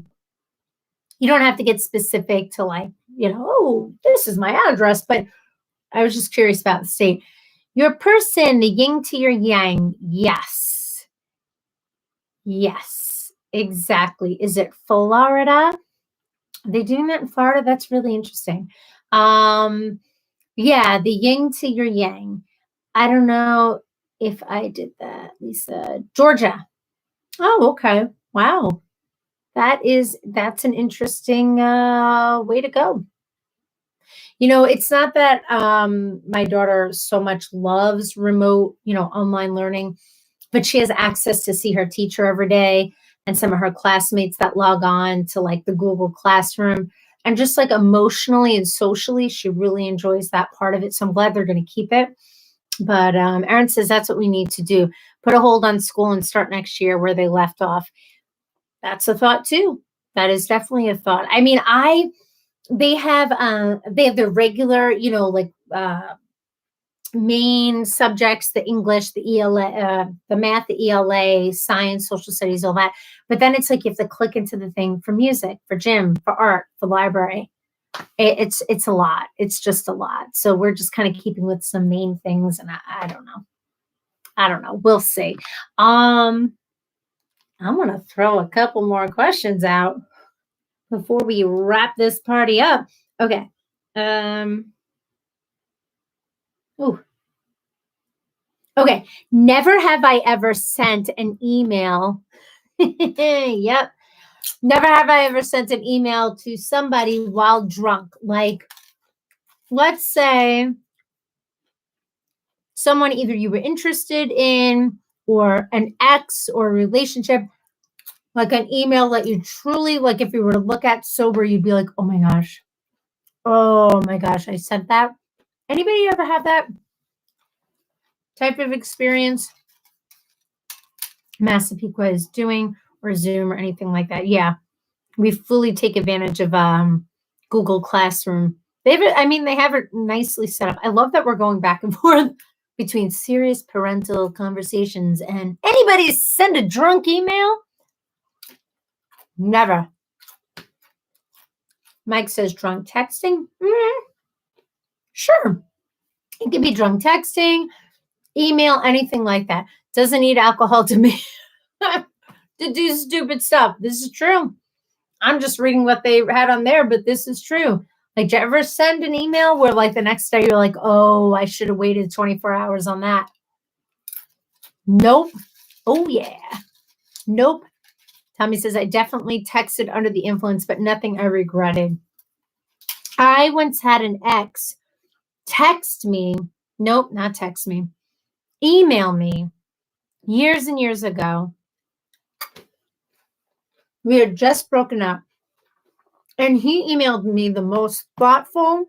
S1: You don't have to get specific to like, oh, this is my address, but I was just curious about the state. Your person, the yin to your yang. Yes. Yes, exactly. Is it Florida? Are they doing that in Florida? That's really interesting. Yeah, the yin to your yang. I don't know if I did that, Lisa. Georgia. Oh, okay. Wow. That's an interesting way to go. It's not that my daughter so much loves remote, online learning, but she has access to see her teacher every day and some of her classmates that log on to like the Google Classroom. And just like emotionally and socially, she really enjoys that part of it. So I'm glad they're going to keep it. But Erin says that's what we need to do. Put a hold on school and start next year where they left off. That's a thought too. That is definitely a thought. I mean, they have their regular, main subjects, the English, the ELA, the math, the ELA, science, social studies, all that. But then it's like you have to click into the thing for music, for gym, for art, for library. It's a lot. It's just a lot. So we're just kind of keeping with some main things, and I don't know. I don't know. We'll see. I'm gonna throw a couple more questions out before we wrap this party up. Okay. Ooh. Okay. Never have I ever sent an email. Yep. Never have I ever sent an email to somebody while drunk. Like, let's say someone either you were interested in or an ex or a relationship, like an email that you truly, like if you were to look at sober, you'd be like, oh my gosh, I sent that. Anybody ever have that type of experience? Massapequa is doing, or Zoom or anything like that. Yeah, we fully take advantage of Google Classroom. They have it nicely set up. I love that we're going back and forth between serious parental conversations and anybody send a drunk email? Never. Mike says drunk texting. Sure. It could be drunk texting, email, anything like that. Doesn't need alcohol to me to do stupid stuff. This is true. I'm just reading what they had on there, but this is true. Like, do you ever send an email where like the next day you're like, oh, I should have waited 24 hours on that? Nope. Oh, yeah. Nope. Tommy says, I definitely texted under the influence, but nothing I regretted. I once had an ex text me. Nope, not text me. Email me years and years ago. We had just broken up. And he emailed me the most thoughtful,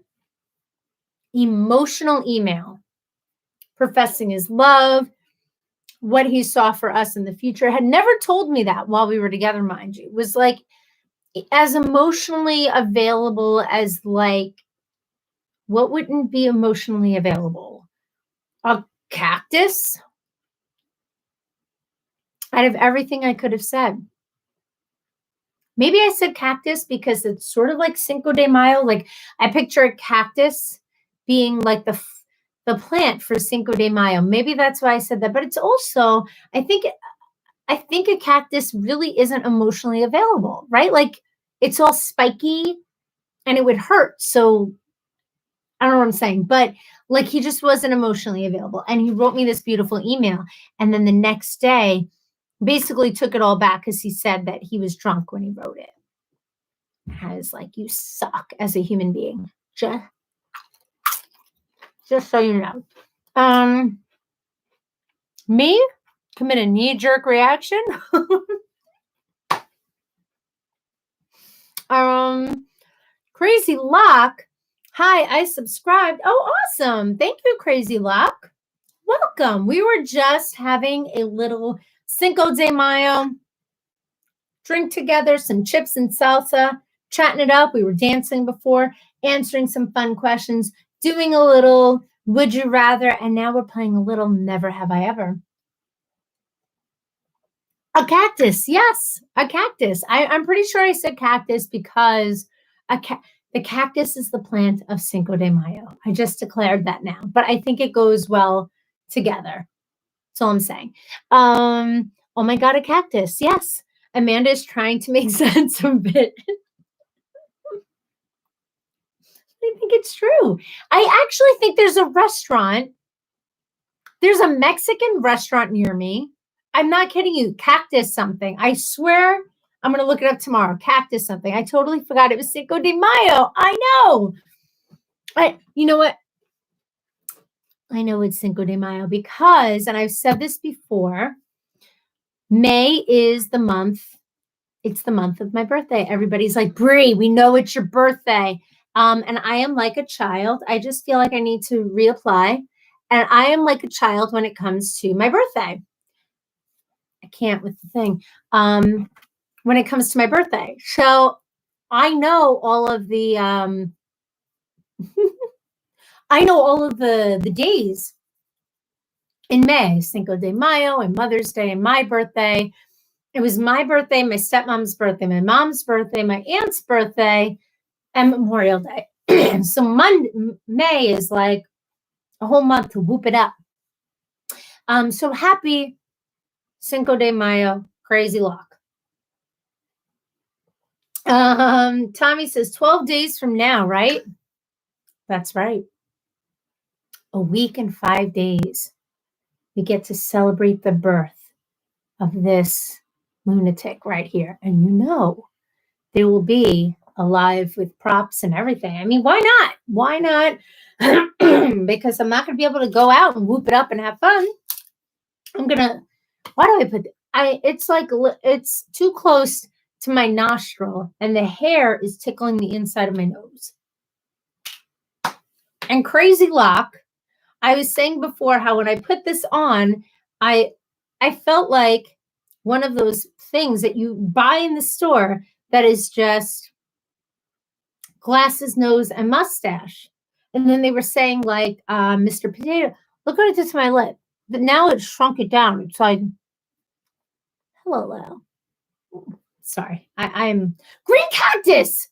S1: emotional email, professing his love, what he saw for us in the future. Had never told me that while we were together, mind you. It was like as emotionally available as like, what wouldn't be emotionally available? A cactus? Out of everything I could have said. Maybe I said cactus because it's sort of like Cinco de Mayo. Like I picture a cactus being like the plant for Cinco de Mayo. Maybe that's why I said that. But it's also, I think a cactus really isn't emotionally available, right? Like it's all spiky and it would hurt. So I don't know what I'm saying, but like he just wasn't emotionally available. And he wrote me this beautiful email. And then the next day, basically took it all back because he said that he was drunk when he wrote it. I was like, you suck as a human being. Just so you know. Me? Commit a knee-jerk reaction? Crazy Lock. Hi, I subscribed. Oh, awesome. Thank you, Crazy Lock. Welcome. We were just having a little Cinco de Mayo drink together, some chips and salsa, chatting it up. We were dancing before, answering some fun questions, doing a little would you rather, and now we're playing a little never have I ever. A cactus, yes, a cactus. I'm pretty sure I said cactus because the cactus is the plant of Cinco de Mayo. I just declared that now, but I think it goes well together. That's all I'm saying. Oh my God, a cactus. Yes. Amanda is trying to make sense of it. I think it's true. I actually think there's a restaurant. There's a Mexican restaurant near me. I'm not kidding you. Cactus something. I swear I'm going to look it up tomorrow. Cactus something. I totally forgot it was Cinco de Mayo. I know. You know what? I know it's Cinco de Mayo because, and I've said this before, May is the month. It's the month of my birthday. Everybody's like, Brie, we know it's your birthday. And I am like a child. I just feel like I need to reapply. And I am like a child when it comes to my birthday. I can't with the thing. When it comes to my birthday. So I know all of the I know all of the days in May, Cinco de Mayo and Mother's Day and my birthday. It was my birthday, my stepmom's birthday, my mom's birthday, my aunt's birthday, and Memorial Day. So May is like a whole month to whoop it up. So happy Cinco de Mayo, crazy lock. Tommy says 12 days from now, right? That's right. A week and 5 days. We get to celebrate the birth of this lunatic right here. And you know, there will be a live with props and everything. I mean, why not? Why not? Because I'm not going to be able to go out and whoop it up and have fun. Why do I put, it's like, it's too close to my nostril and the hair is tickling the inside of my nose. And crazy lock, I was saying before how when I put this on, I felt like one of those things that you buy in the store that is just glasses, nose, and mustache. And then they were saying like, Mr. Potato, look what it did to my lip. But now it shrunk it down. It's like, hello. Sorry, I'm green cactus.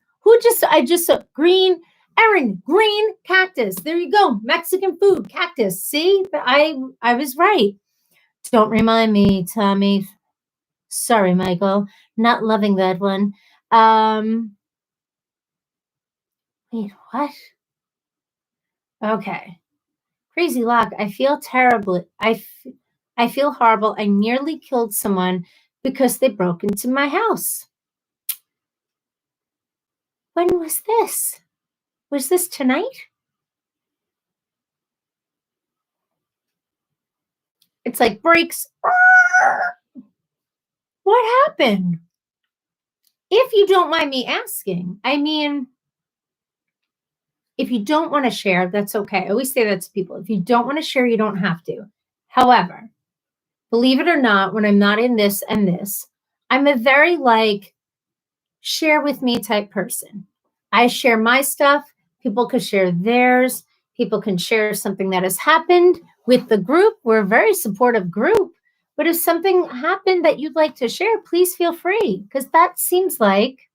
S1: I just saw green, Erin, green cactus. There you go. Mexican food, cactus. See, I was right. Don't remind me, Tommy. Sorry, Michael. Not loving that one. Wait, what? Okay. Crazy lock. I feel terrible. I feel horrible. I nearly killed someone because they broke into my house. When was this? Was this tonight? It's like breaks. What happened? If you don't mind me asking, I mean, if you don't want to share, that's okay. I always say that to people. If you don't want to share, you don't have to. However, believe it or not, when I'm not in this and this, I'm a very like share with me type person. I share my stuff. People can share theirs. People can share something that has happened with the group. We're a very supportive group. But if something happened that you'd like to share, please feel free, because that seems like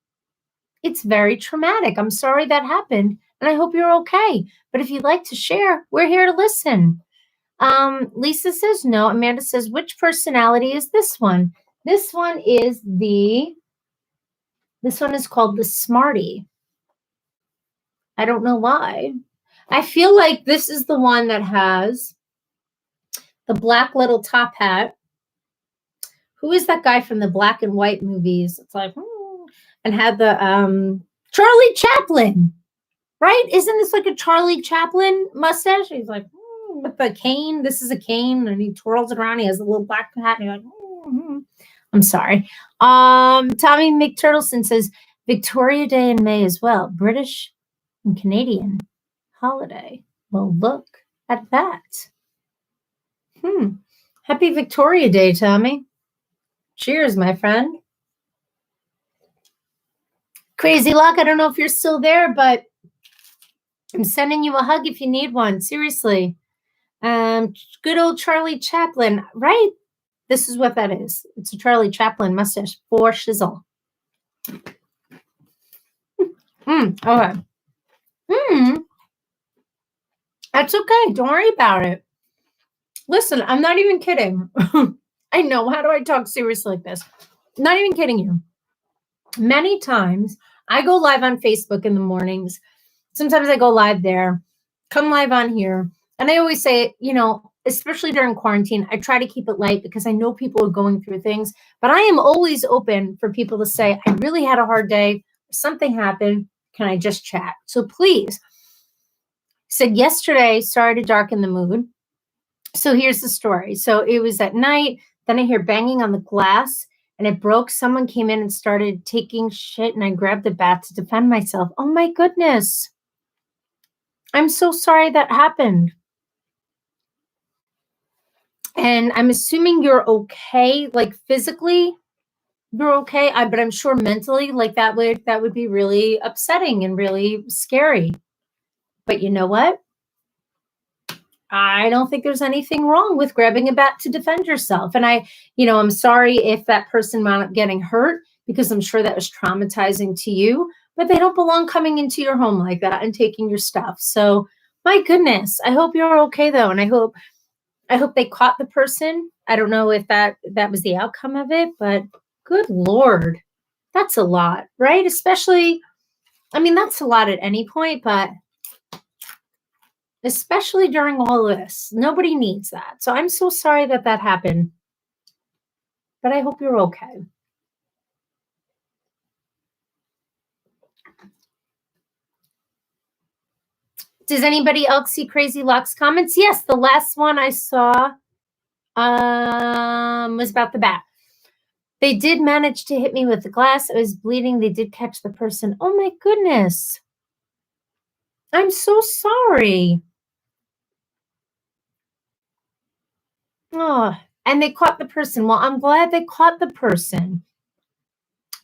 S1: it's very traumatic. I'm sorry that happened, and I hope you're okay. But if you'd like to share, we're here to listen. Lisa says no. Amanda says, which personality is this one? This one is called the Smarty. I don't know why. I feel like this is the one that has the black little top hat. Who is that guy from the black and white movies? It's like, and had the Charlie Chaplin, right? Isn't this like a Charlie Chaplin mustache? He's like, with the cane. This is a cane, and he twirls it around. He has a little black hat, and he's like, I'm sorry. Tommy McTurtleson says Victoria Day in May as well. British and Canadian holiday. Well, look at that. Happy Victoria Day, Tommy. Cheers, my friend. Crazy Luck, I don't know if you're still there, but I'm sending you a hug if you need one. Seriously. Good old Charlie Chaplin, right? This is what that is. It's a Charlie Chaplin mustache for shizzle. Okay. That's okay. Don't worry about it. Listen, I'm not even kidding. I know. How do I talk seriously like this? Not even kidding you. Many times I go live on Facebook in the mornings. Sometimes I go live there, come live on here. And I always say, especially during quarantine, I try to keep it light because I know people are going through things. But I am always open for people to say, I really had a hard day. Something happened. Can I just chat? So please, Said yesterday, sorry to darken the mood. So here's the story. So it was at night. Then I hear banging on the glass and it broke. Someone came in and started taking shit and I grabbed the bat to defend myself. Oh my goodness. I'm so sorry that happened. And I'm assuming you're okay, like physically you're okay. But I'm sure mentally, like that would be really upsetting and really scary. But you know what? I don't think there's anything wrong with grabbing a bat to defend yourself. And I'm sorry if that person wound up getting hurt because I'm sure that was traumatizing to you, but they don't belong coming into your home like that and taking your stuff. So my goodness, I hope you're okay though. And I hope they caught the person. I don't know if that was the outcome of it, but good Lord, that's a lot, right? Especially, that's a lot at any point, but especially during all of this. Nobody needs that. So I'm so sorry that happened, but I hope you're okay. Does anybody else see Crazy Lock's comments? Yes, the last one I saw was about the bat. They did manage to hit me with the glass. I was bleeding. They did catch the person. Oh my goodness. I'm so sorry. Oh, and they caught the person. Well, I'm glad they caught the person.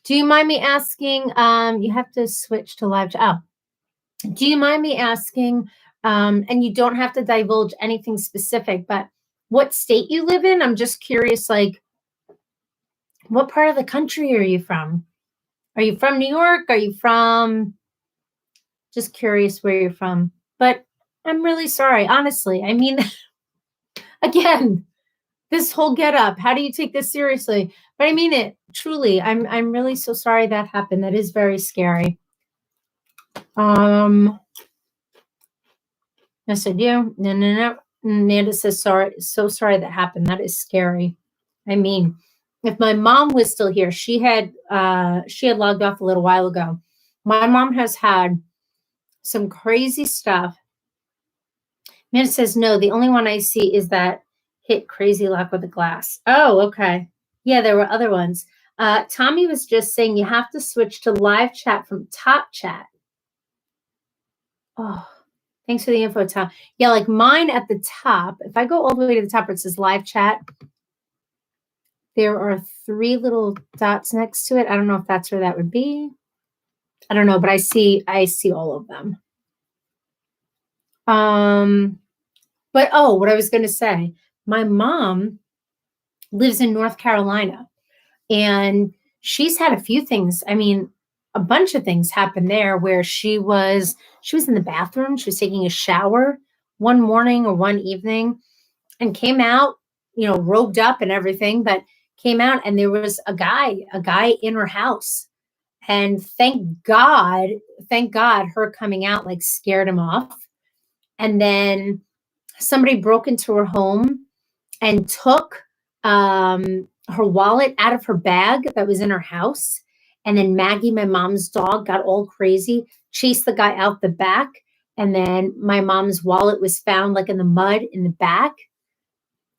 S1: Do you mind me asking? You have to switch to live chat. Oh, do you mind me asking? And you don't have to divulge anything specific, but what state you live in? I'm just curious, like, what part of the country are you from? Are you from New York? Are you from? Just curious where you're from. But I'm really sorry, honestly. Again, this whole get up, how do you take this seriously? But I mean it, truly. I'm really so sorry that happened. That is very scary. I said, yeah, no. Amanda says, sorry, so sorry that happened. That is scary. If my mom was still here, she had logged off a little while ago. My mom has had some crazy stuff. Amanda says, no, the only one I see is that hit Crazy Lock with a glass. Oh, okay. Yeah, there were other ones. Tommy was just saying you have to switch to live chat from top chat. Oh, thanks for the info, Tom. Yeah, like mine at the top, if I go all the way to the top where it says live chat, there are 3 little dots next to it. I don't know if that's where that would be. I don't know, but I see all of them. But what I was going to say, my mom lives in North Carolina and she's had a few things. A bunch of things happened there where she was in the bathroom. She was taking a shower one morning or one evening and came out, robed up and everything, but came out and there was a guy in her house. And thank God, her coming out like scared him off. And then somebody broke into her home and took her wallet out of her bag that was in her house. And then Maggie, my mom's dog, got all crazy, chased the guy out the back. And then my mom's wallet was found like in the mud in the back.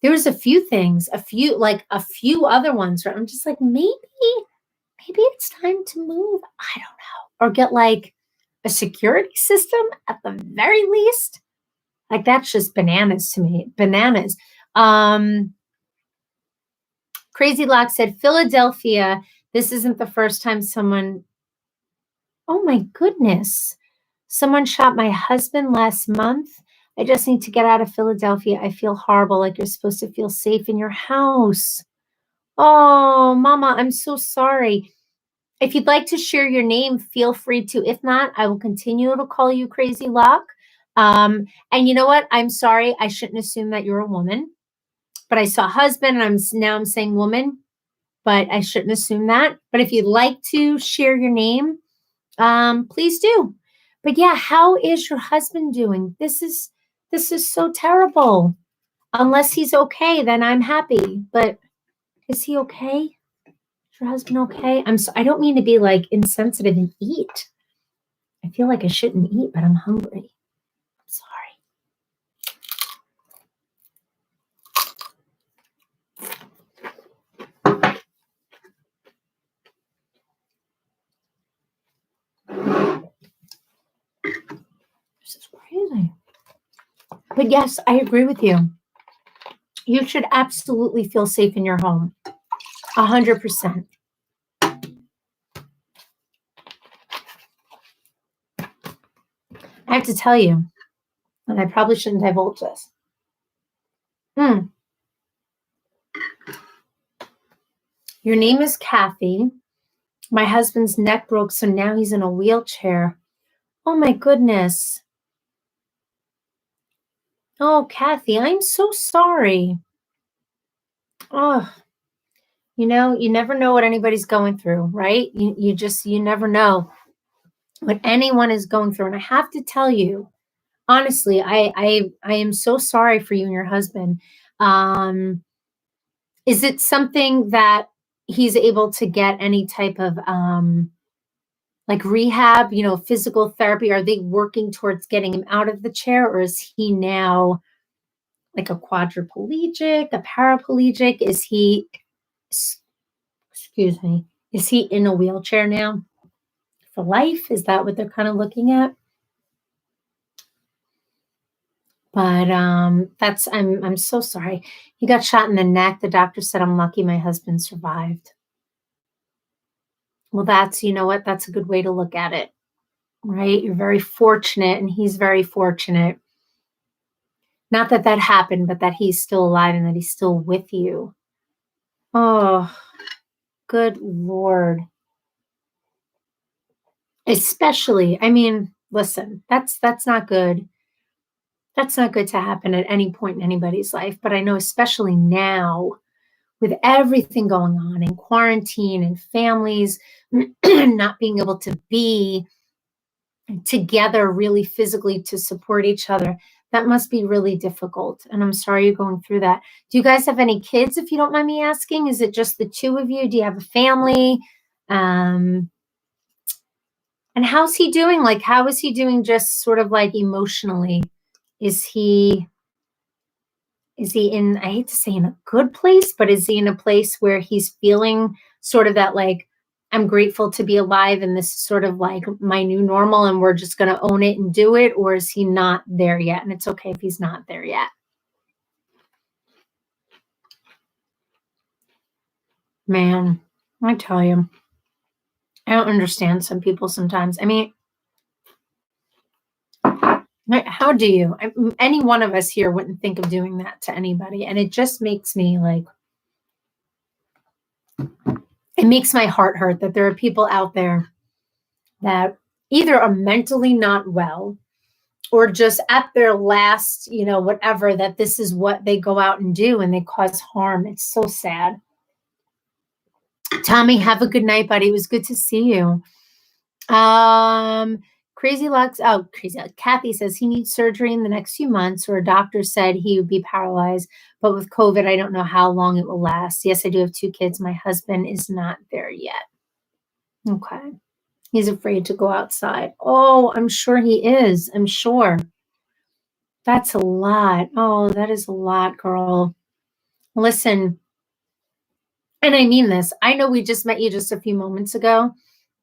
S1: There was a few things, a few other ones where I'm just like, maybe it's time to move. I don't know. Or get like a security system at the very least. Like that's just bananas to me. Bananas. Crazy Lock said, Philadelphia, this isn't the first time someone, oh my goodness. Someone shot my husband last month. I just need to get out of Philadelphia. I feel horrible, like you're supposed to feel safe in your house. Oh, Mama, I'm so sorry. If you'd like to share your name, feel free to. If not, I will continue to call you Crazy Lock. And you know what? I'm sorry. I shouldn't assume that you're a woman. But I saw husband, and I'm saying woman. But I shouldn't assume that. But if you'd like to share your name, please do. But yeah, how is your husband doing? This is so terrible. Unless he's okay, then I'm happy. But is he okay? Is your husband okay? I don't mean to be like insensitive and eat. I feel like I shouldn't eat, but I'm hungry. I'm sorry. But yes, I agree with you. You should absolutely feel safe in your home. 100%. I have to tell you, and I probably shouldn't divulge this. Your name is Kathy. My husband's neck broke, so now he's in a wheelchair. Oh my goodness. Oh, Kathy, I'm so sorry. Oh, you never know what anybody's going through, right? You never know what anyone is going through. And I have to tell you, honestly, I am so sorry for you and your husband. Is it something that he's able to get any type of like rehab, physical therapy? Are they working towards getting him out of the chair, or is he now like a quadriplegic, a paraplegic? Is he, excuse me, is he in a wheelchair now for life? Is that what they're kind of looking at? But I'm so sorry. He got shot in the neck. The doctor said, I'm lucky my husband survived. Well, you know what? That's a good way to look at it, right? You're very fortunate, and he's very fortunate. Not that that happened, but that he's still alive and that he's still with you. Oh, good Lord. Especially, listen, that's not good. That's not good to happen at any point in anybody's life. But I know especially now with everything going on in quarantine and families not being able to be together really physically to support each other, that must be really difficult. And I'm sorry you're going through that. Do you guys have any kids, if you don't mind me asking? Is it just the two of you? Do you have a family? And how's he doing? Like, how is he doing just sort of like emotionally? Is he in, I hate to say in a good place, but is he in a place where he's feeling sort of that, like, I'm grateful to be alive and this is sort of like my new normal and we're just going to own it and do it? Or is he not there yet? And it's okay if he's not there yet. Man, I tell you, I don't understand some people sometimes. How do you? Any one of us here wouldn't think of doing that to anybody. And it just makes me like, it makes my heart hurt that there are people out there that either are mentally not well or just at their last, whatever, that this is what they go out and do and they cause harm. It's so sad. Tommy, have a good night, buddy. It was good to see you. Crazy Lux. Oh, Crazy. Kathy says he needs surgery in the next few months, or a doctor said he would be paralyzed. But with COVID, I don't know how long it will last. Yes, I do have 2 kids. My husband is not there yet. Okay. He's afraid to go outside. Oh, I'm sure he is. I'm sure. That's a lot. Oh, that is a lot, girl. Listen, and I mean this. I know we just met you just a few moments ago,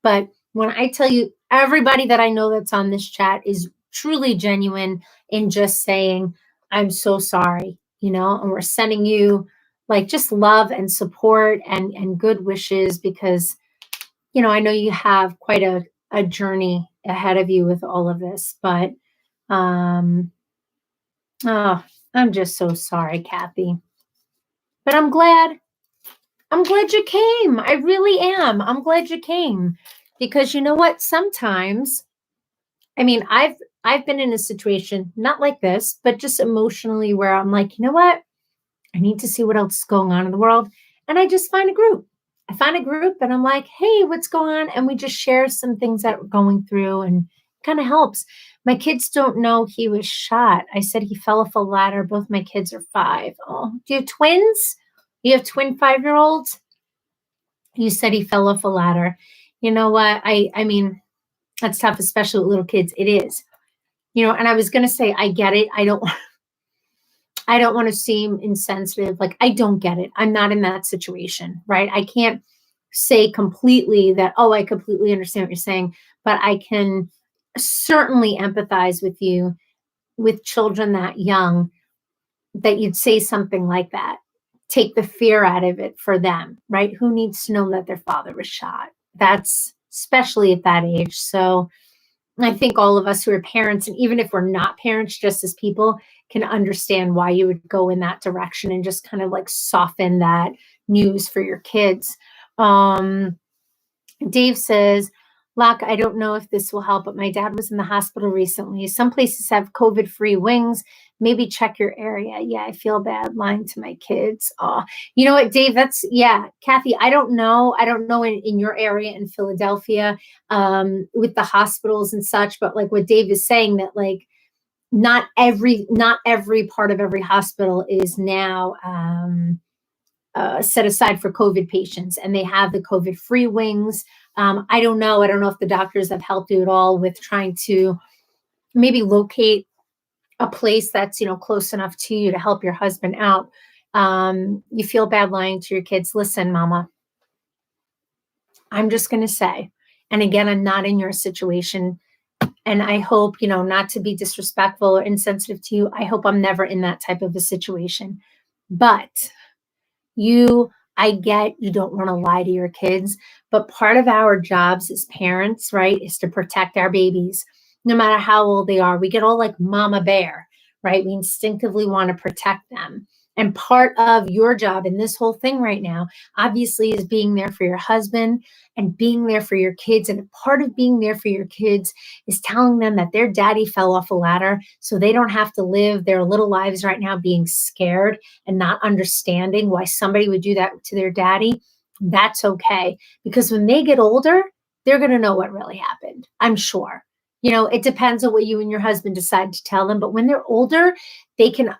S1: but when I tell you, everybody that I know that's on this chat is truly genuine in just saying, I'm so sorry, and we're sending you like just love and support and good wishes because, I know you have quite a journey ahead of you with all of this, but oh, I'm just so sorry, Kathy. But I'm glad you came. I really am. I'm glad you came because you know what? Sometimes, I've been in a situation, not like this, but just emotionally where I'm like, you know what? I need to see what else is going on in the world. And I just find a group. I find a group and I'm like, hey, what's going on? And we just share some things that we're going through and it kind of helps. My kids don't know he was shot. I said he fell off a ladder. Both my kids are 5. Oh, do you have twins? You have twin 5-year-olds? You said he fell off a ladder. You know what? I mean, that's tough, especially with little kids. It is. And I was going to say, I get it. I don't want to seem insensitive. Like, I don't get it. I'm not in that situation, right? I can't say completely that, oh, I completely understand what you're saying, but I can certainly empathize with you with children that young that you'd say something like that. Take the fear out of it for them, right? Who needs to know that their father was shot? That's especially at that age. So I think all of us who are parents, and even if we're not parents, just as people, can understand why you would go in that direction and just kind of like soften that news for your kids. Dave says, Locke, I don't know if this will help, but my dad was in the hospital recently. Some places have COVID-free wings. Maybe check your area. Yeah, I feel bad lying to my kids. Oh, you know what, Dave? Kathy, I don't know. I don't know in your area in Philadelphia with the hospitals and such, but like what Dave is saying, that like not every part of every hospital is now set aside for COVID patients, and they have the COVID-free wings. I don't know. I don't know if the doctors have helped you at all with trying to maybe locate a place that's, close enough to you to help your husband out. You feel bad lying to your kids. Listen, mama, I'm just going to say, and again, I'm not in your situation, and I hope, not to be disrespectful or insensitive to you. I hope I'm never in that type of a situation. But I get you don't want to lie to your kids, but part of our jobs as parents, right, is to protect our babies, no matter how old they are. We get all like mama bear, right? We instinctively want to protect them. And part of your job in this whole thing right now, obviously, is being there for your husband and being there for your kids. And part of being there for your kids is telling them that their daddy fell off a ladder so they don't have to live their little lives right now being scared and not understanding why somebody would do that to their daddy. That's okay. Because when they get older, they're going to know what really happened, I'm sure. It depends on what you and your husband decide to tell them. But when they're older, they can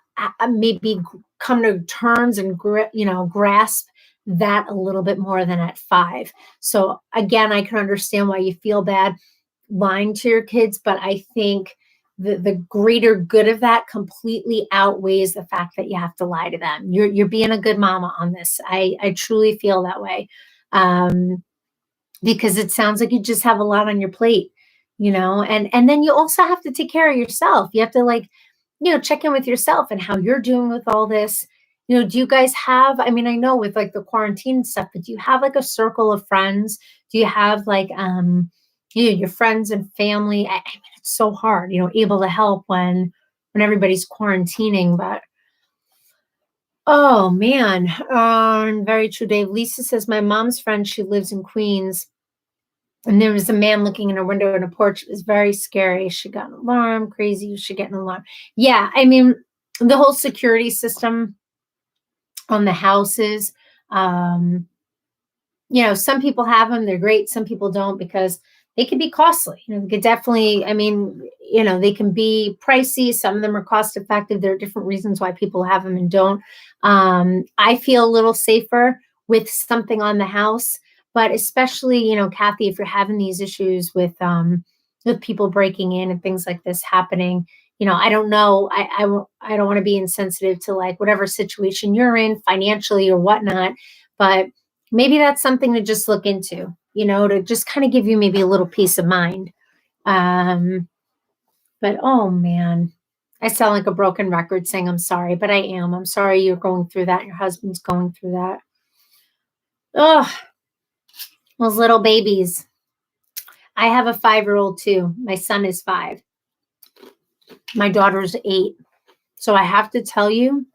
S1: maybe come to terms and grasp that a little bit more than at 5. So again, I can understand why you feel bad lying to your kids, but I think the greater good of that completely outweighs the fact that you have to lie to them. You're being a good mama on this. I truly feel that way, because it sounds like you just have a lot on your plate, and then you also have to take care of yourself. You have to check in with yourself and how you're doing with all this. Do you guys have, I know with like the quarantine stuff, but do you have like a circle of friends? Do you have like, your friends and family? I mean, it's so hard, able to help when everybody's quarantining, but oh man. Very true, Dave. Lisa says, my mom's friend, she lives in Queens, and there was a man looking in her window in a porch. It was very scary. She got an alarm. Crazy. You should get an alarm. Yeah. The whole security system on the houses, some people have them. They're great. Some people don't, because they could be costly. They could definitely, they can be pricey. Some of them are cost effective. There are different reasons why people have them and don't. I feel a little safer with something on the house. But especially, Kathy, if you're having these issues with people breaking in and things like this happening, I don't know. I don't want to be insensitive to like whatever situation you're in financially or whatnot, but maybe that's something to just look into, to just kind of give you maybe a little peace of mind. But oh man, I sound like a broken record saying I'm sorry, but I am. I'm sorry you're going through that. Your husband's going through that. Oh. Those little babies. I have a 5-year-old too. My son is 5. My daughter's 8. So I have to tell you,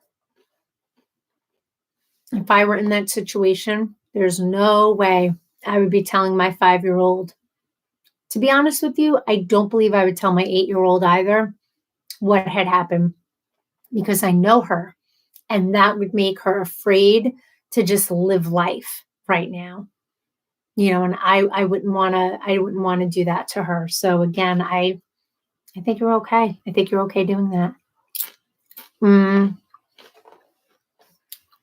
S1: if I were in that situation, there's no way I would be telling my 5-year-old. To be honest with you, I don't believe I would tell my 8-year-old either what had happened, because I know her, and that would make her afraid to just live life right now. And I wouldn't want to do that to her. So again, I think you're okay. I think you're okay doing that.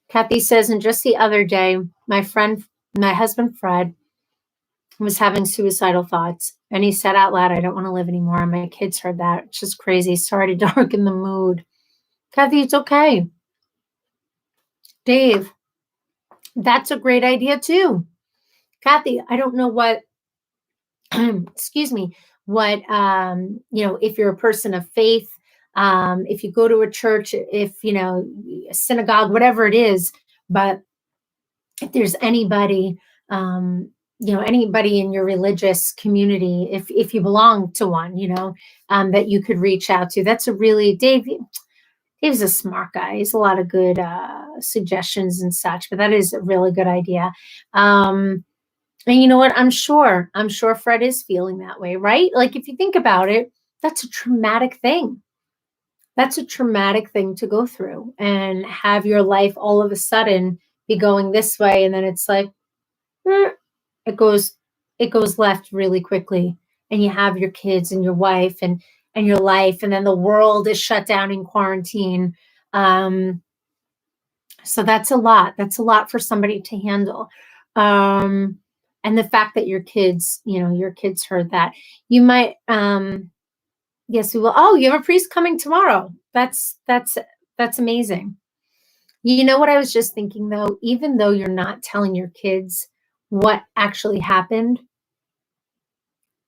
S1: Kathy says, and just the other day, my husband, Fred, was having suicidal thoughts. And he said out loud, I don't want to live anymore. And my kids heard that. It's just crazy. Sorry to darken the mood. Kathy, it's okay. Dave, that's a great idea too. Kathy, I don't know what, excuse me, what, if you're a person of faith, if you go to a church, if, a synagogue, whatever it is, but if there's anybody, anybody in your religious community, if you belong to one, that you could reach out to, that's a really, Dave's a smart guy. He's a lot of good suggestions and such, but that is a really good idea. And you know what? I'm sure Fred is feeling that way, right? Like if you think about it, that's a traumatic thing. That's a traumatic thing to go through and have your life all of a sudden be going this way. And then it's like, it goes left really quickly. And you have your kids and your wife and your life. And then the world is shut down in quarantine. So that's a lot. That's a lot for somebody to handle. And the fact that your kids heard that, you might, yes, we will. Oh, you have a priest coming tomorrow. That's amazing. You know what I was just thinking though, even though you're not telling your kids what actually happened,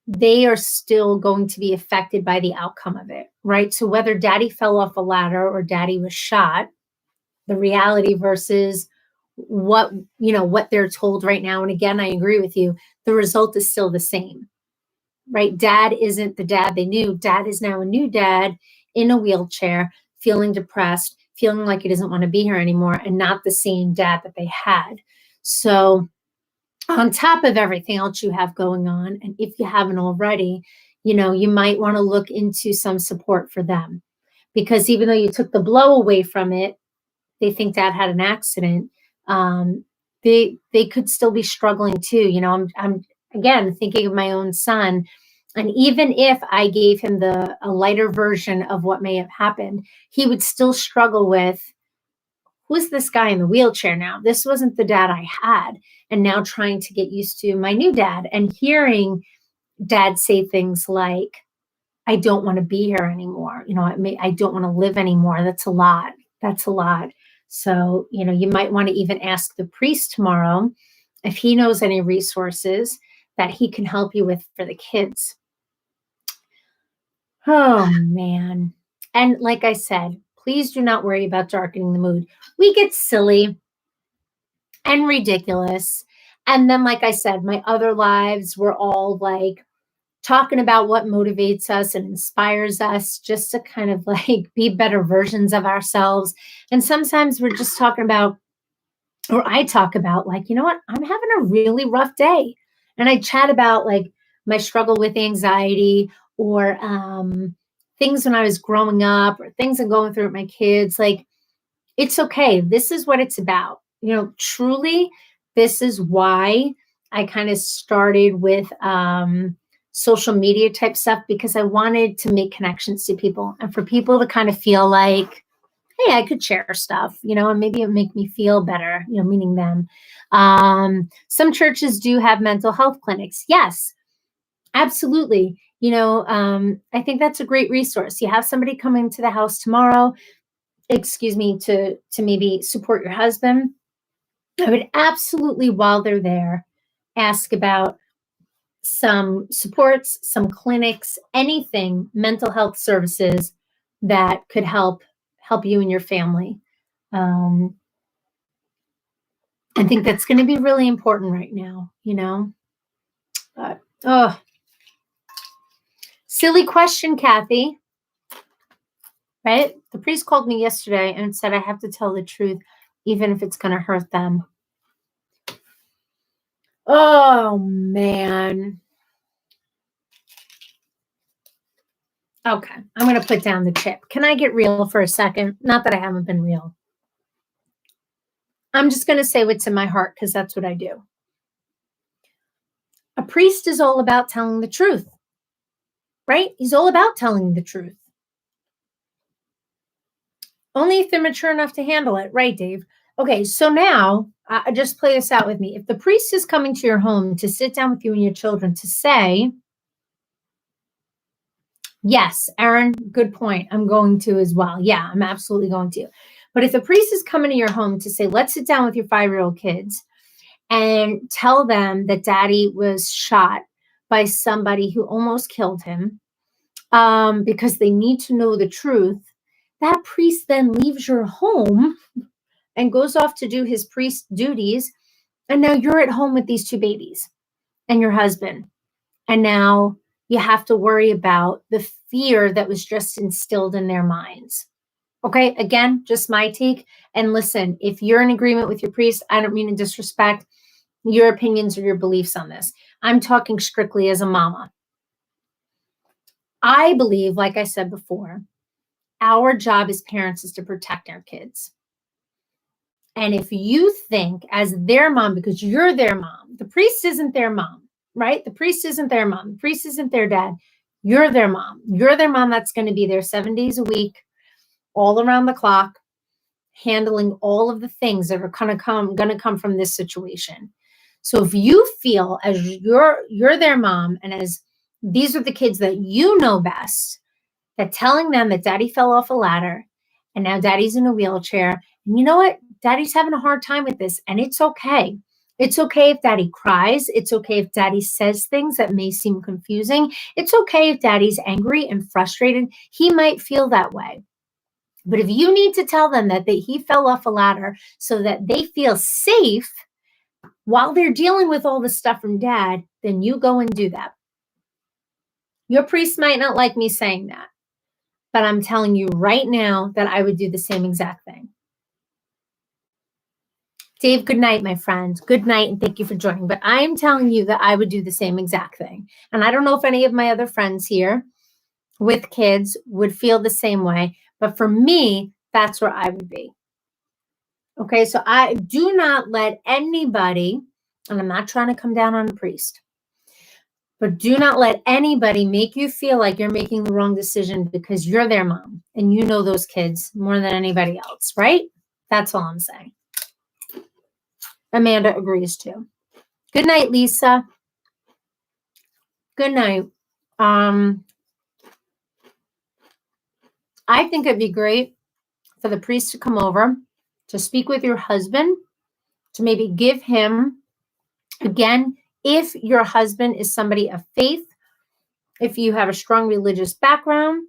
S1: they are still going to be affected by the outcome of it, right? So whether daddy fell off a ladder or daddy was shot, the reality versus what they're told right now. And again, I agree with you. The result is still the same, right? Dad isn't the dad they knew. Dad is now a new dad in a wheelchair, feeling depressed, feeling like he doesn't want to be here anymore, and not the same dad that they had. So on top of everything else you have going on, and if you haven't already, you might want to look into some support for them, because even though you took the blow away from it, they think dad had an accident. They could still be struggling too. I'm again thinking of my own son, and even if I gave him a lighter version of what may have happened, he would still struggle with, who's this guy in the wheelchair now? This wasn't the dad I had. And now trying to get used to my new dad and hearing dad say things like, I don't want to be here anymore. I don't want to live anymore. That's a lot. That's a lot. So, you might want to even ask the priest tomorrow if he knows any resources that he can help you with for the kids. Oh, man. And like I said, please do not worry about darkening the mood. We get silly and ridiculous. And then, like I said, my other lives were all like talking about what motivates us and inspires us just to kind of like be better versions of ourselves. And sometimes we're just talking about, or I talk about like, you know what, I'm having a really rough day. And I chat about like my struggle with anxiety or things when I was growing up or things I'm going through with my kids. Like, it's okay. This is what it's about. Truly, this is why I kind of started with social media type stuff, because I wanted to make connections to people and for people to kind of feel like, hey, I could share stuff, and maybe it would make me feel better, meaning them. Some churches do have mental health clinics. Yes, absolutely. I think that's a great resource. You have somebody coming to the house tomorrow, to maybe support your husband. I would absolutely, while they're there, ask about some supports, some clinics, anything, mental health services that could help you and your family. I think that's going to be really important right now, But, silly question, Kathy. Right? The priest called me yesterday and said I have to tell the truth, even if it's going to hurt them. Oh, man. Okay, I'm going to put down the chip. Can I get real for a second? Not that I haven't been real. I'm just going to say what's in my heart because that's what I do. A priest is all about telling the truth, right? He's all about telling the truth. Only if they're mature enough to handle it. Right, Dave? Okay, so now, just play this out with me. If the priest is coming to your home to sit down with you and your children to say, yes, Aaron, good point. I'm going to as well. Yeah, I'm absolutely going to. But if the priest is coming to your home to say, let's sit down with your 5-year-old kids and tell them that daddy was shot by somebody who almost killed him, because they need to know the truth, that priest then leaves your home and goes off to do his priest duties. And now you're at home with these two babies and your husband. And now you have to worry about the fear that was just instilled in their minds. Okay, again, just my take. And listen, if you're in agreement with your priest, I don't mean to disrespect your opinions or your beliefs on this. I'm talking strictly as a mama. I believe, like I said before, our job as parents is to protect our kids. And if you think as their mom, because you're their mom, the priest isn't their mom, right? The priest isn't their mom. The priest isn't their dad. You're their mom. You're their mom that's going to be there 7 days a week, all around the clock, handling all of the things that are going to come from this situation. So if you feel as you're their mom and as these are the kids that you know best, that telling them that daddy fell off a ladder and now daddy's in a wheelchair, and you know what? Daddy's having a hard time with this, and it's okay. It's okay if daddy cries. It's okay if daddy says things that may seem confusing. It's okay if daddy's angry and frustrated. He might feel that way. But if you need to tell them that he fell off a ladder so that they feel safe while they're dealing with all the stuff from dad, then you go and do that. Your priest might not like me saying that, but I'm telling you right now that I would do the same exact thing. Dave, good night, my friend. Good night, and thank you for joining. But I am telling you that I would do the same exact thing. And I don't know if any of my other friends here with kids would feel the same way. But for me, that's where I would be. Okay, so I do not let anybody, and I'm not trying to come down on a priest, but do not let anybody make you feel like you're making the wrong decision because you're their mom and you know those kids more than anybody else, right? That's all I'm saying. Amanda agrees too. Good night, Lisa. Good night. I think it'd be great for the priest to come over to speak with your husband, to maybe give him, again, if your husband is somebody of faith, if you have a strong religious background,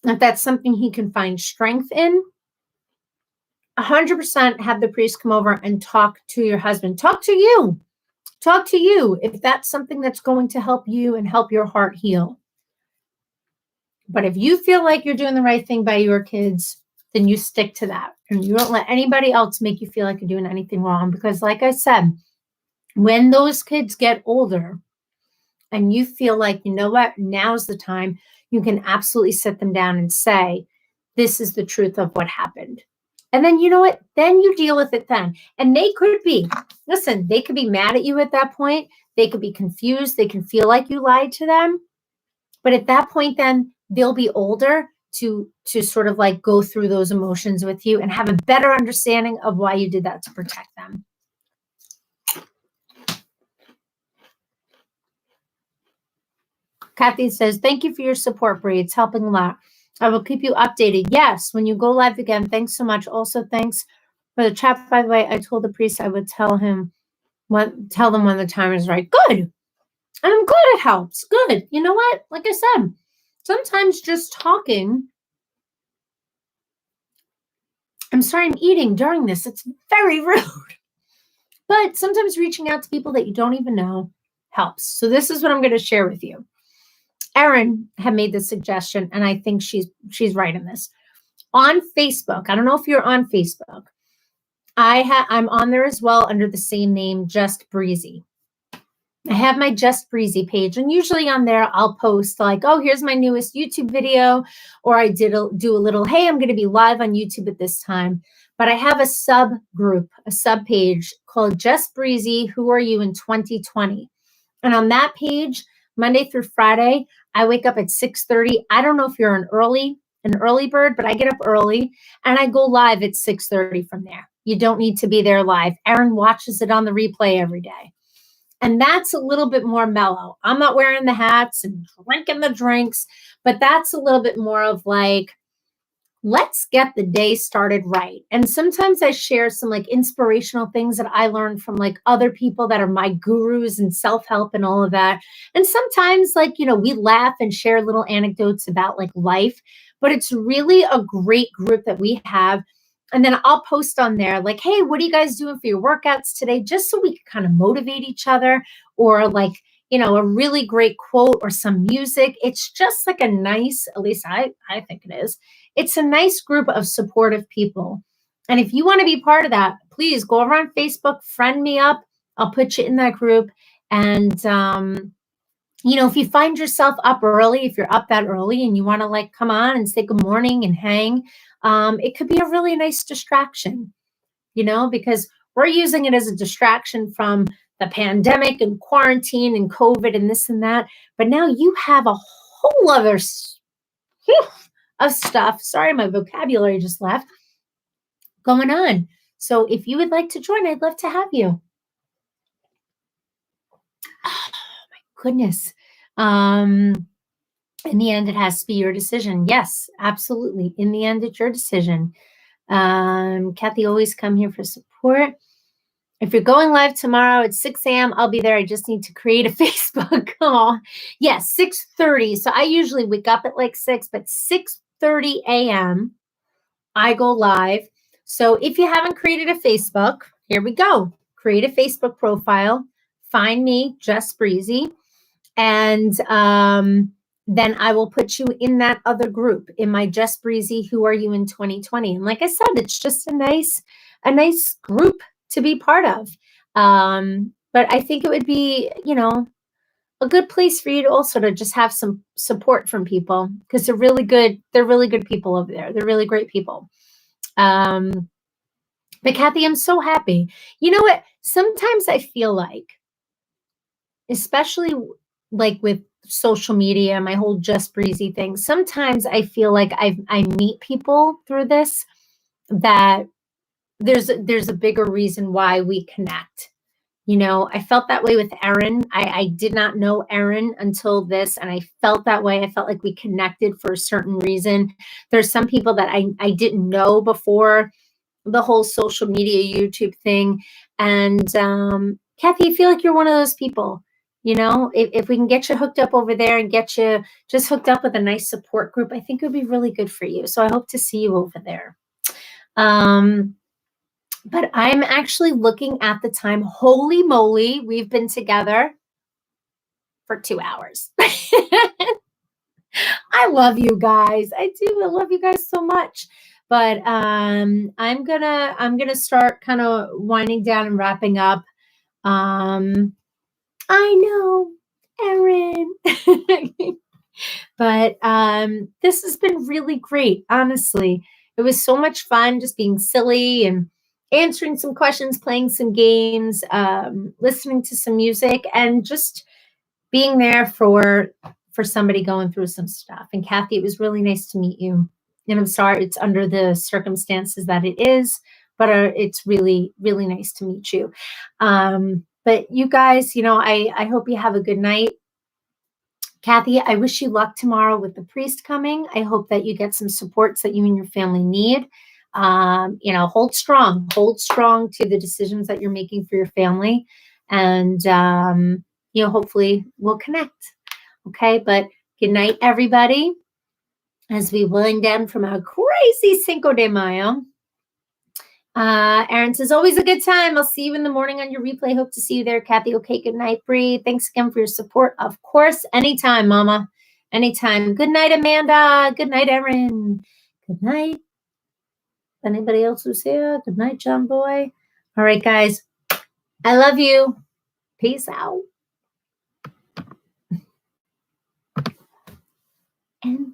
S1: if that's something he can find strength in, 100% have the priest come over and talk to your husband. Talk to you. Talk to you if that's something that's going to help you and help your heart heal. But if you feel like you're doing the right thing by your kids, then you stick to that. And you don't let anybody else make you feel like you're doing anything wrong. Because like I said, when those kids get older and you feel like, you know what, now's the time, you can absolutely sit them down and say, this is the truth of what happened. And then you know what? Then you deal with it then. And they could be, listen, they could be mad at you at that point. They could be confused. They can feel like you lied to them. But at that point, then they'll be older to sort of like go through those emotions with you and have a better understanding of why you did that to protect them. Kathy says, thank you for your support, Bree. It's helping a lot. I will keep you updated. Yes, when you go live again, thanks so much. Also, thanks for the chat. By the way, I told the priest I would tell them when the time is right. Good. And I'm glad it helps. Good. You know what? Like I said, sometimes just talking. I'm sorry I'm eating during this. It's very rude. But sometimes reaching out to people that you don't even know helps. So this is what I'm going to share with you. Erin had made this suggestion, and I think she's right in this. On Facebook, I don't know if you're on Facebook. I'm on there as well under the same name, Just Breizy. I have my Just Breizy page, and usually on there I'll post like, oh, here's my newest YouTube video, or I do a little, hey, I'm going to be live on YouTube at this time. But I have a subgroup, a sub page called Just Breizy, Who Are You in 2020? And on that page, Monday through Friday, I wake up at 6:30. I don't know if you're an early bird, but I get up early and I go live at 6:30 from there. You don't need to be there live. Erin watches it on the replay every day. And that's a little bit more mellow. I'm not wearing the hats and drinking the drinks, but that's a little bit more of like let's get the day started right. And sometimes I share some like inspirational things that I learned from like other people that are my gurus and self-help and all of that. And sometimes like, we laugh and share little anecdotes about like life, but it's really a great group that we have. And then I'll post on there like, hey, what are you guys doing for your workouts today? Just so we can kind of motivate each other, or like, a really great quote or some music. It's just like a nice, at least I think it is. It's a nice group of supportive people. And if you want to be part of that, please go over on Facebook, friend me up. I'll put you in that group. And, if you find yourself up early, if you're up that early and you want to like come on and say good morning and hang, it could be a really nice distraction, because we're using it as a distraction from the pandemic and quarantine and COVID and this and that. But now you have a whole other of stuff. Sorry, my vocabulary just left. Going on. So if you would like to join, I'd love to have you. Oh my goodness. In the end, it has to be your decision. Yes, absolutely. In the end, it's your decision. Kathy, always come here for support. If you're going live tomorrow at 6 a.m., I'll be there. I just need to create a Facebook call. Yes, 6:30. So I usually wake up at like 6, but 6:30 a.m. I go live. So if you haven't created a Facebook, here we go. Create a Facebook profile. Find me, Just Breizy. And then I will put you in that other group, in my Just Breizy, Who Are You in 2020? And like I said, it's just a nice group to be part of. But I think it would be, a good place for you to also to just have some support from people, because they're really good. They're really good people over there. They're really great people. But Kathy, I'm so happy. You know what? Sometimes I feel like, especially like with social media, my whole Just Breizy thing, sometimes I feel like I meet people through this that there's a bigger reason why we connect. I felt that way with Erin. I did not know Erin until this, and I felt that way. I felt like we connected for a certain reason. There's some people that I didn't know before the whole social media YouTube thing. And Kathy, I feel like you're one of those people. If we can get you hooked up over there and get you just hooked up with a nice support group, I think it would be really good for you. So I hope to see you over there. But I'm actually looking at the time. Holy moly, we've been together for 2 hours. I love you guys. I do. I love you guys so much. But I'm gonna start kind of winding down and wrapping up. I know, Erin. But this has been really great, honestly. It was so much fun just being silly and answering some questions, playing some games, listening to some music, and just being there for somebody going through some stuff. And Kathy, it was really nice to meet you. And I'm sorry it's under the circumstances that it is, but it's really, really nice to meet you. But you guys, I hope you have a good night. Kathy, I wish you luck tomorrow with the priest coming. I hope that you get some supports that you and your family need. Hold strong to the decisions that you're making for your family. And, hopefully we'll connect. Okay. But good night, everybody. As we wind down from our crazy Cinco de Mayo. Erin says, always a good time. I'll see you in the morning on your replay. Hope to see you there, Kathy. Okay, good night, Bree. Thanks again for your support. Of course, anytime, Mama. Anytime. Good night, Amanda. Good night, Erin. Good night. Anybody else who's here? Good night, John Boy. All right, guys. I love you. Peace out. And